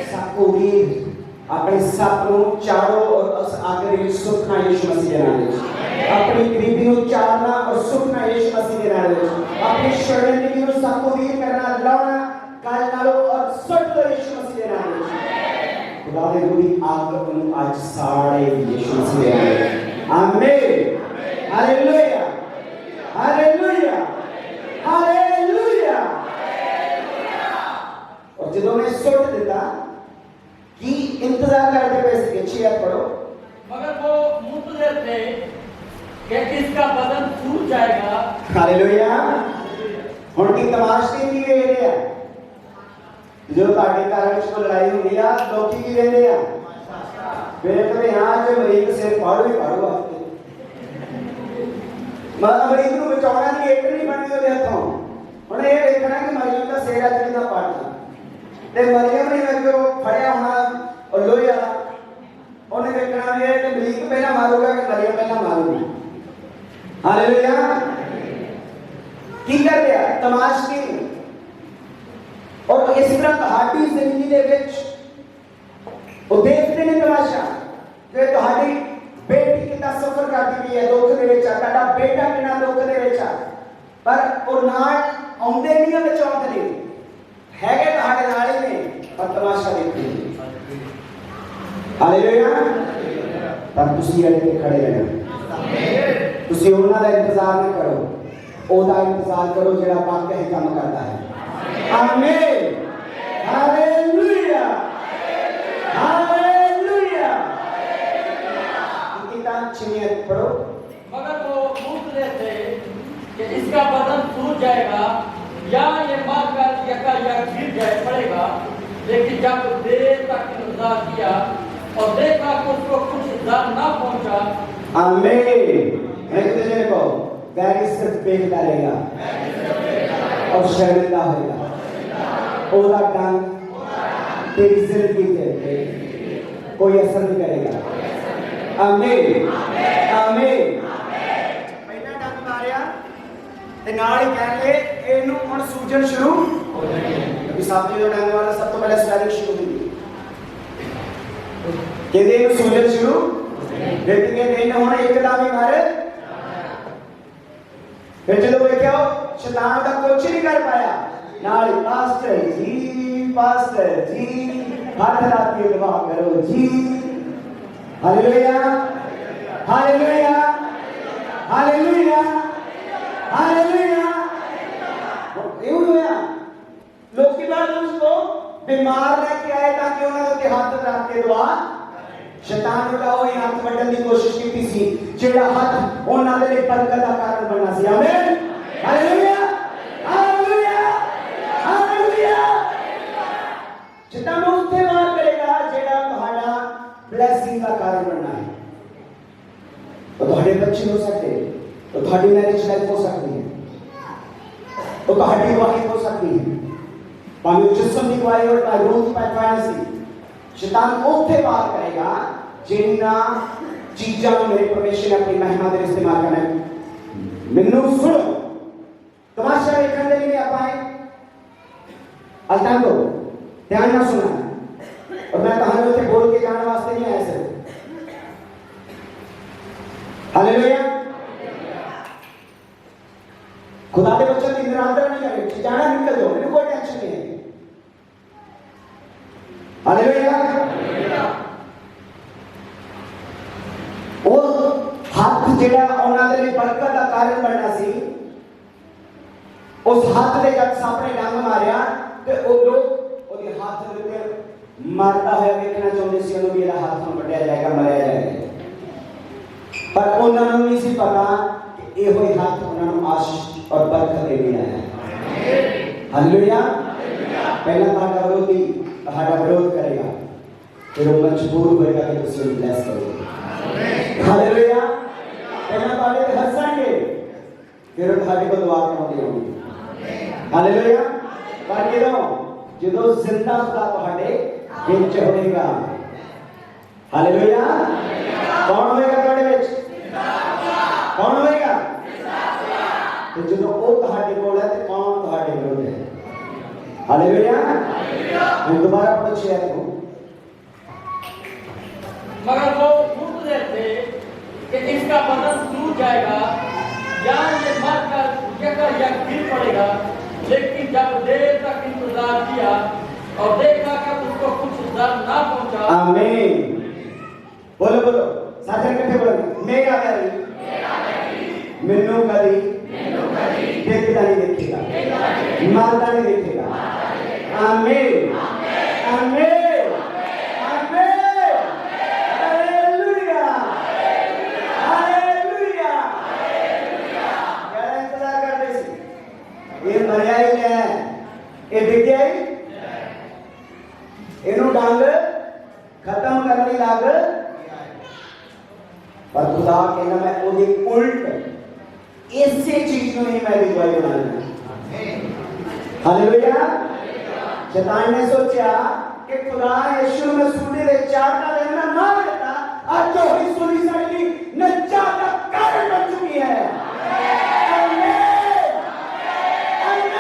सपूरी अपने सपनों चारों और उस आखिरी सुखना यीशु मसीह के नाम में, अपनी गरीबी को चारना और सुखना यीशु मसीह के नाम में, अपनी शर्मिंदगी को सपूरी करना लौना काल नालो और सुख दो यीशु मसीह के नाम में। खुदा ने पूरी आग को आज साड़े यीशु मसीह के नाम में। आमीन हालेलुया हालेलुया हालेलुया। और जब उन्हें सुट दिता कि इंतजार करते पैसे के 6 पढ़ो। मगर वो मुंतज़िर थे कि इसका बदन सूख जाएगा। हालेलुया। हुण की तमाशे की वेखदे आ जो तुहाडे घर विच कोई लड़ाई हुंदी आ लोग की वेखदे आ वेखदे आ जे मरीज सिर फाड़ो ही फाड़ो मरीज नूं बचाउणा दी एक नहीं बनदी ਉਹਦੇ हथों। हुण ਇਹ ਵੇਖਣਾ कि मरीज ਦਾ सिर ਅੱਜ किदां पाड़ना ते मरियम ने अगे फड़िया होना और लोहे वाला ਉਹਨੇ ਵੇਖਣਾ ਵੀ ਇਹ ਤੇ ਮਰੀਜ਼ ਪਹਿਲਾਂ ਮਾਰੂਗਾ ਕਿ ਮਰੀਮ ਪਹਿਲਾਂ ਮਾਰੂਗੀ। हालेलुया। की कर दिया तमाशे और इस तरह ਤੁਹਾਡੀ ਜ਼ਿੰਦਗੀ ਦੇ ਵਿੱਚ ਉਹ ਦੇਖਦੇ ਨੇ ਤਮਾਸ਼ਾ ਕਿ ਤੁਹਾਡੀ ਬੇਟੀ ਕਿੰਨਾ ਸਫਰ ਕਰਦੀ ਪਈ ਹੈ ਦੁੱਖ ਦੇ ਵਿੱਚ ਤੁਹਾਡਾ ਬੇਟਾ ਕਿੰਨਾ ਦੁੱਖ ਦੇ ਵਿੱਚ ਆ ਪਰ ਉਹ ਨਾਲ ਆਉਂਦੇ ਨਹੀਂ ਬਚਾਉਂਦੇ ਨੇ ਹੈਗੇ ਤੁਹਾਡੇ ਨਾਲ ਹੀ ਨੇ ਪਰ ਤਮਾਸ਼ਾ ਦੇਖਦੇ ਨੇ। हालेलुया। पर ਤੁਸੀਂ ਅੜੇ ਤੇ ਖੜੇ ਰਹਿਣਾ ਤੁਸੀਂ ਉਹਨਾਂ ਦਾ ਇੰਤਜ਼ਾਰ ਨਾ ਕਰੋ ਉਹਦਾ ਇੰਤਜ਼ਾਰ ਕਰੋ ਜਿਹੜਾ ਵਾਕਿਆ ਹੀ ਕੰਮ ਕਰਦਾ ਹੈ। ਆਮੀਨ। हालेलुया। हालेलुया। किताब छिनियत पढ़ो। मगर वो मुंतज़िर थे कि इसका बदन सूख जाएगा या ये मारकर यकायक गिर जाए पड़ेगा। लेकिन जब देर तक इंतजार किया और देखा कि उसको कुछ इज़्ज़त ना पहुंचा। आमीन। मैं तुझे को गैर सिर्फ देखता रहेगा और शर्मिंदा होगा ओला डंग तेरी जिंदगी पे कोई असर नहीं करेगा। आमीन। आमीन। पहला डंग मारिया ते नाल ही कह के ਇਹਨੂੰ ਹੁਣ ਸੂਜਨ ਸ਼ੁਰੂ ਹੋ ਜਾਣੀ ਹੈ ਕਿ ਸਾਹਮਣੇ ਜੋ ਡੰਗ ਵਾਲਾ ਸਭ ਤੋਂ ਪਹਿਲਾਂ ਸਵੈਲਿੰਗ ਸ਼ੁਰੂ ਹੁੰਦੀ ਕਹਿੰਦੇ ਇਹਨੂੰ ਸੂਜਨ ਸ਼ੁਰੂ लेकिन नहीं होना एकदम ही मारे फिर जो देखियो शैतान का कुछ नहीं कर पाया नाल पास्टर जी हाथ लाके दुआ करो जी। हालेलुया। हालेलुया। हालेलुया। हालेलुया। ये होया लोग की बात उसको बीमार लेके आए ताकि उन्होंने हाथ रख के दुआ शैतान ने कहा वही हाथ बढ़ने की कोशिश की थी जेड़ा हाथ ਉਹਨਾਂ ਦੇ ਲਈ ਬਰਕਤ ਦਾ ਕਾਰਨ ਬਣਨਾ ਸੀ। ਆਮੀਨ। ਹਾਲੇਲੂਇਆ। ਹਾਲੇਲੂਇਆ। ਹਾਲੇਲੂਇਆ। ਸ਼ੈਤਾਨ ਉੱਥੇ ਵਾਰ ਕਰੇਗਾ ਜਿਹੜਾ ਤੁਹਾਡਾ ਬਲੇਸਿੰਗ ਦਾ ਕਾਰਨ ਬਣਨਾ ਹੈ। ਉਹ ਤੁਹਾਡੇ ਬੱਚੇ ਹੋ ਸਕਦੇ ਉਹ ਤੁਹਾਡੀ ਮੈਰਿਜ ਲਾਈਫ ਹੋ ਸਕਦੀ ਹੈ ਉਹ ਤੁਹਾਡੀ ਗਵਾਹੀ ਹੋ ਸਕਦੀ ਹੈ ਭਾਵੇਂ ਜਿਸਮ ਦੀ ਗਵਾਹੀ ਹੋਵੇ ਭਾਵੇਂ ਰੂਹ ਦੀ ਫਾਈਨੈਂਸ ਦੀ। शैतान ਉੱਥੇ ਵਾਰ ਕਰੇਗਾ ਜਿੰਨਾ ਚੀਜ਼ਾਂ ਨੂੰ ਮੇਰੇ ਪਰਮੇਸ਼ਰ ਨੇ ਆਪਣੀ ਮਹਿਮਾ ਦੇ ਇਸਤੇਮਾਲ ਕਰਨਾ ਹੈ। ਮੈਨੂੰ ਸੁਣੋ ਤਮਾਸ਼ਾ ਵੇਖਣ ਦੇ ਲਈ ਆਪਾਂ ਆਏ ਅਲਤਾਂਗੋ ਧਿਆਨ ਨਾਲ ਸੁਣਨਾ और मैं ਤੁਹਾਨੂੰ ਉੱਥੇ ਬੋਲ ਕੇ ਜਾਣ ਵਾਸਤੇ ਨਹੀਂ ਆਇਆ ਸਿਰ। ਹਾਲੇਲੂਇਆ। खुदा ਦੇ ਬੱਚੇ ਦੀ ਨਿਰਾਦਰ ਨਹੀਂ ਕਰੇ ਜਾਣਾ ਨਿਕਲ ਜਾਓ ਮੈਨੂੰ ਕੋਈ ਟੈਨਸ਼ਨ ਨਹੀਂ ਹੈ। हालेलुया। ਉਹ ਹੱਥ ਜਿਹੜਾ ਉਹਨਾਂ ਦੇ ਲਈ ਬਰਕਤ ਦਾ ਕਾਰਨ ਬਣਨਾ ਸੀ ਉਸ ਹੱਥ ਦੇ ਜਦ ਸਾਹਮਣੇ ਡੰਗ ਮਾਰਿਆ ਤੇ ਉਹ ਲੋਕ ਉਹਦੇ ਹੱਥ ਦੇ ਉੱਤੇ ਮਰਦਾ ਹੋਇਆ ਵੇਖਣਾ ਚਾਹੁੰਦੇ ਸੀ ਉਹਨੂੰ ਵੀ ਇਹਦਾ ਹੱਥ ਨੂੰ ਵੱਢਿਆ ਜਾਏਗਾ ਮਰਿਆ ਜਾਏਗਾ ਪਰ ਉਹਨਾਂ ਨੂੰ ਨਹੀਂ ਸੀ ਪਤਾ ਕਿ ਇਹੋ ਹੀ ਹੱਥ ਉਹਨਾਂ ਨੂੰ ਆਸ਼ੀਸ਼ ਔਰ ਬਰਕਤ ਦੇ ਕੇ ਆਇਆ। ਹਾਲੇਲੂਇਆ। ਪਹਿਲਾਂ ਤੁਹਾਡਾ ਵਿਰੋਧੀ ਤੁਹਾਡਾ ਵਿਰੋਧ ਕਰੇਗਾ फिर वो मजबूर होएगा कि उसे ब्लेस करोगे। हालेलुया। पहला बारे में हंसेंगे फिर ਤੁਹਾਡੇ को दुआ कराਉਂਦੇ ਹੋਣਗੇ। हालेलुया। पर ਜਦੋਂ ਜ਼ਿੰਦਾ ਖੁਦਾ ਤੁਹਾਡੇ ਵਿੱਚ ਹੋਵੇਗਾ। हालेलुया। ਕੌਣ ਹੋਵੇਗਾ ਤੁਹਾਡੇ ਵਿੱਚ? ਕੌਣ ਹੋਵੇਗਾ? ਤੇ ਜਦੋਂ ਉਹ ਤੁਹਾਡੇ ਕੋਲ ਹੈ ਤੇ ਕੌਣ ਤੁਹਾਡੇ ਵਿਰੁੱਧ ਹੈ? हालेलुया। मैं दोबारा पूछिए आपको मगर वो मुंतज़िर थे कि इसका बदन सूख जाएगा या ये मरकर यकायक गिर पड़ेगा। लेकिन जब देर तक इंतजार किया और देखा कि उसको कुछ इज़्ज़त ना पहुंचा। आमीन। बोलो बोलो साथ में इकट्ठे बोलो मेरा करी मैनू करी देखता नहीं देखेगा मरता नहीं देखेगा। आमीन। आमीन आमीन हालेलुया हालेलुया क्या इंतजार करते सी ये मरिया ही है ये डिग्या ही इन्हों डांग खत्म करने लाग पर खुदा कहना मैं ओदी उल्ट ऐसे चीज में ही मैं भी गवाही बनाना हालेलुया शैतान ने सोचा कि खुदा यीशु मसीह ने चाहता रहना ना रहता आज जो हिस्सों साड़ी नजात का कारण बन चुकी है आमीन आमीन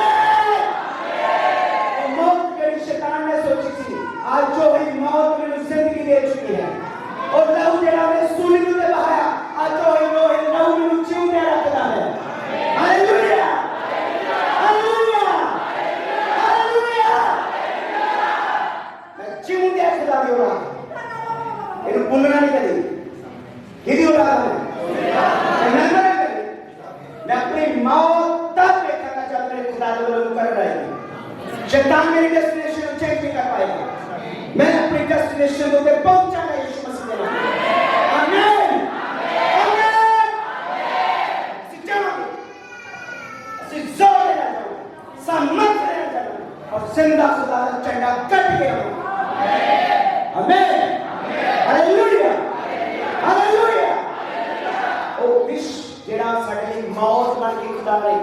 मौत के शैतान ने सोची थी आज जो ही मौत में जिंदगी दे चुकी है और लहू तेरा में सूली में बहाया आज जो ही वो लहू में जीव दे रखता है हालेलुया हालेलुया हालेलुया मैं जीव दे खुदा दी रहा इन्हें भूलना नहीं करी किदी हो रहा है मैं अपनी मौत तक देखना चाहता हूं खुदा के बल कर रहा है शैतान मेरी डेस्टिनेशन चेंज नहीं कर पाएगा मैं अपनी डेस्टिनेशन को पहुंचाना यीशु मसीह के नाम में आमीन आमीन जोर देना चाहूं सम्मत रहना चाहूं और जिंदा खुदा का झंडा कट गया आमीन हालेलुया हालेलुया ओ विश्व जेड़ा साडे लिए मौत बन के खुदा ने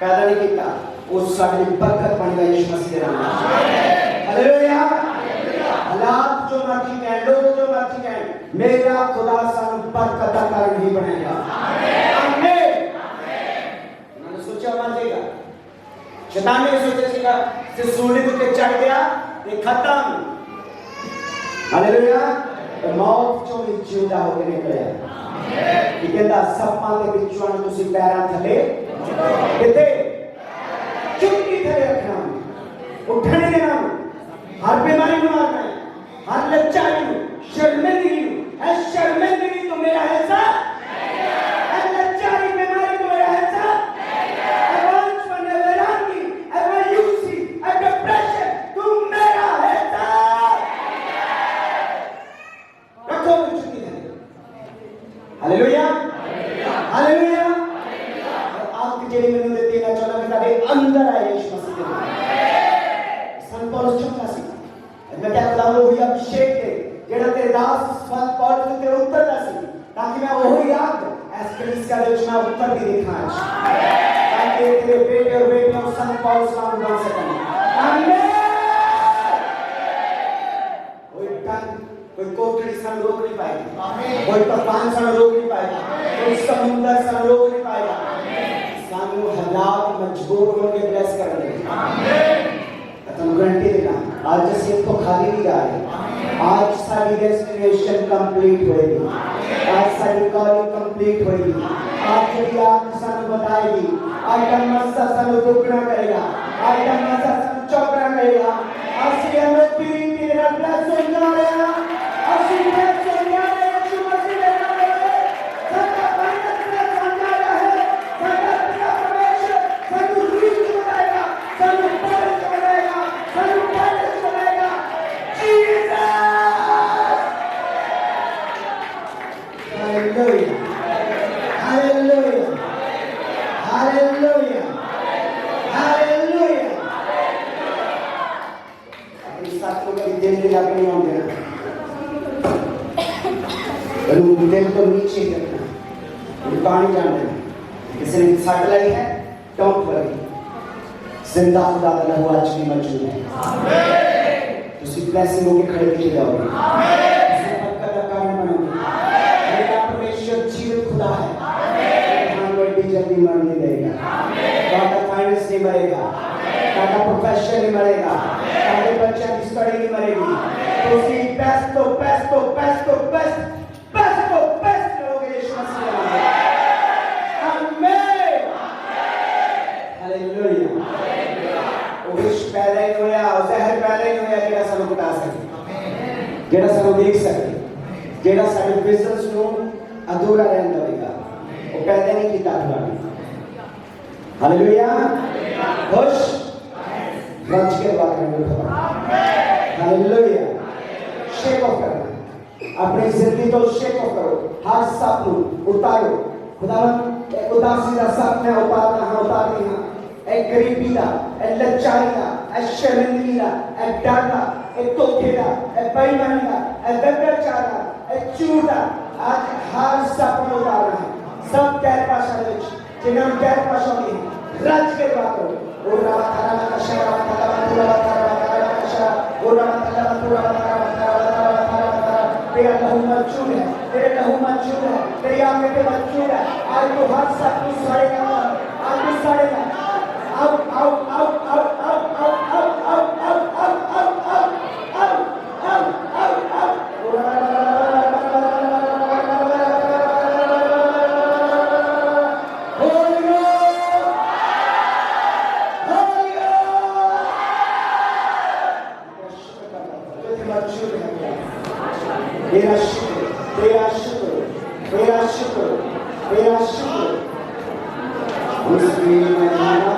पैदा नहीं किया वो साडे लिए बरकत बन गया यीशु मसीह के नाम में हालेलुया हालात जो मर्जी कहें लोग जो मर्जी कहें मेरा खुदा सानू बरकत का कारण ही बनेगा आमीन मैंने सोचा मान लेगा शैतान ने सोचा सीगा से सूली पे चढ़ गया ये खत्म हालेलुया तो मौत जो भी जिंदा होके निकले कि कहता सप्पां दे विचों तुसी पैरां थले किते चुप्पी थले रखना उठने देना हर बीमारी को मारना है हर लज्जाई को शर्मिंदगी तो मेरा हिस्सा हर लज्जाई बीमारी तो मेरा हिस्सा एडवांस बनने वैरागी एवयूसी डिप्रेशन तुम मेरा हिस्सा रखो चुकी है हालेलुया हालेलुया आप जेरी मैंने देते ना चला कि तेरे अंदर आए यीशु मसीह के सन पौलुस चुका सी मैं क्या बता रहा हूँ अभिषेक थे जेड़ा तेरे दास सन पौलुस के तेरे उत्तर दा सी ताकि मैं वही याद एस कलीसिया दे विच मैं उत्तर भी दिखा ताकि तेरे बेटे और बेटियां सन पौलुस नाम बन सकन आमीन कोई कोठड़ी सन रोक नहीं पाएगी आमीन कोई तूफान सन रोक नहीं पाएगा कोई समुद्र सन रोक नहीं पाएगा सानू हालात मजबूर होके ब्लेस कर दे आमीन तुम गारंटी देना आज जैसे तो खाली नहीं जा रहे आज सारी डेस्टिनेशन कंप्लीट होएगी आज सारी कॉलिंग कंप्लीट होएगी आज यदि आप सानू बताएगी आज का मस्सा सानू दुगना करेगा आज का मस्सा सानू चौगना करेगा आज से हम पीरी तेरा ब्लेस हो जाएगा आज से ब्लेस हो जाएगा यीशु मसीह के नाम में सबका फाइनल ब्लेस हो जाएगा है सबका पिता परमेश्वर सानू रीच बनाएगा सानू पार बनाएगा सानू पार बनाएगा Jesus hallelujah hallelujah hallelujah hallelujah अपनी साथ को कभी दिल दिला के नहीं आऊंगे पर दिल को नीचे करना पानी जाना किसी ने सट लाई है डोंट वरी जिंदा खुदा का लहू आज भी मौजूद है आमीन तुसी ब्लेसिंग होके खड़े नीचे जाओगे आमीन तुसी बरकत का कारण बनोगे मेरा परमेश्वर जीवित खुदा है आमीन हम कोई जल्दी मर नहीं देगा आमीन आपका फाइनेंस नहीं मरेगा आपका प्रोफेशन नहीं मरेगा आपके बच्चे की स्टडी नहीं मरेगी तुसी बेस्ट तो बेस्ट तो बेस्ट तो बेस्ट बेस्ट तो बेस्ट करोगे यीशु मसीह के नाम में आमीन हालेलुया विश पैदा ही होया और जहर पैदा ही होया जेड़ा सानू बता सके जेड़ा सानू देख सके जेड़ा साडे बिजनेस नु अधूरा रहंदा होगा वो पैदा नहीं कीता खुदा हालेलुया खुश रज के बात करेंगे आमीन हालेलुया। शेक ऑफ करना, अपनी जिंदगी को शेक ऑफ करो, हर सपनों उतारो। खुदावन एक उदासी का सपना उतारना है, उतारनी है। एक गरीबी का, एक लज्जाई का, एक शर्मिंदगी का, एक डर का, एक धोखे का, एक बेईमानी का, एक व्यभिचार का, एक झूठ का, आज हर सपना उतारना है। सब गैर भाषा में जिन्हें गैर भाषा में रज के बात करो। तेरा लहू मौजूद है, तेरे लहू मौजूद है, तेरी आंखें पे मौजूद है। आज तो हर सपना सड़ेगा, आज तो सड़ेगा। Out, out, out, out, out, out, out, out, out, out, out, out, out, out, out, out. Holy Ghost! Holy Ghost! तेरा शुक्र, तेरा शुक्र, तेरा शुक्र, तेरा शुक्र। उसकी महिमा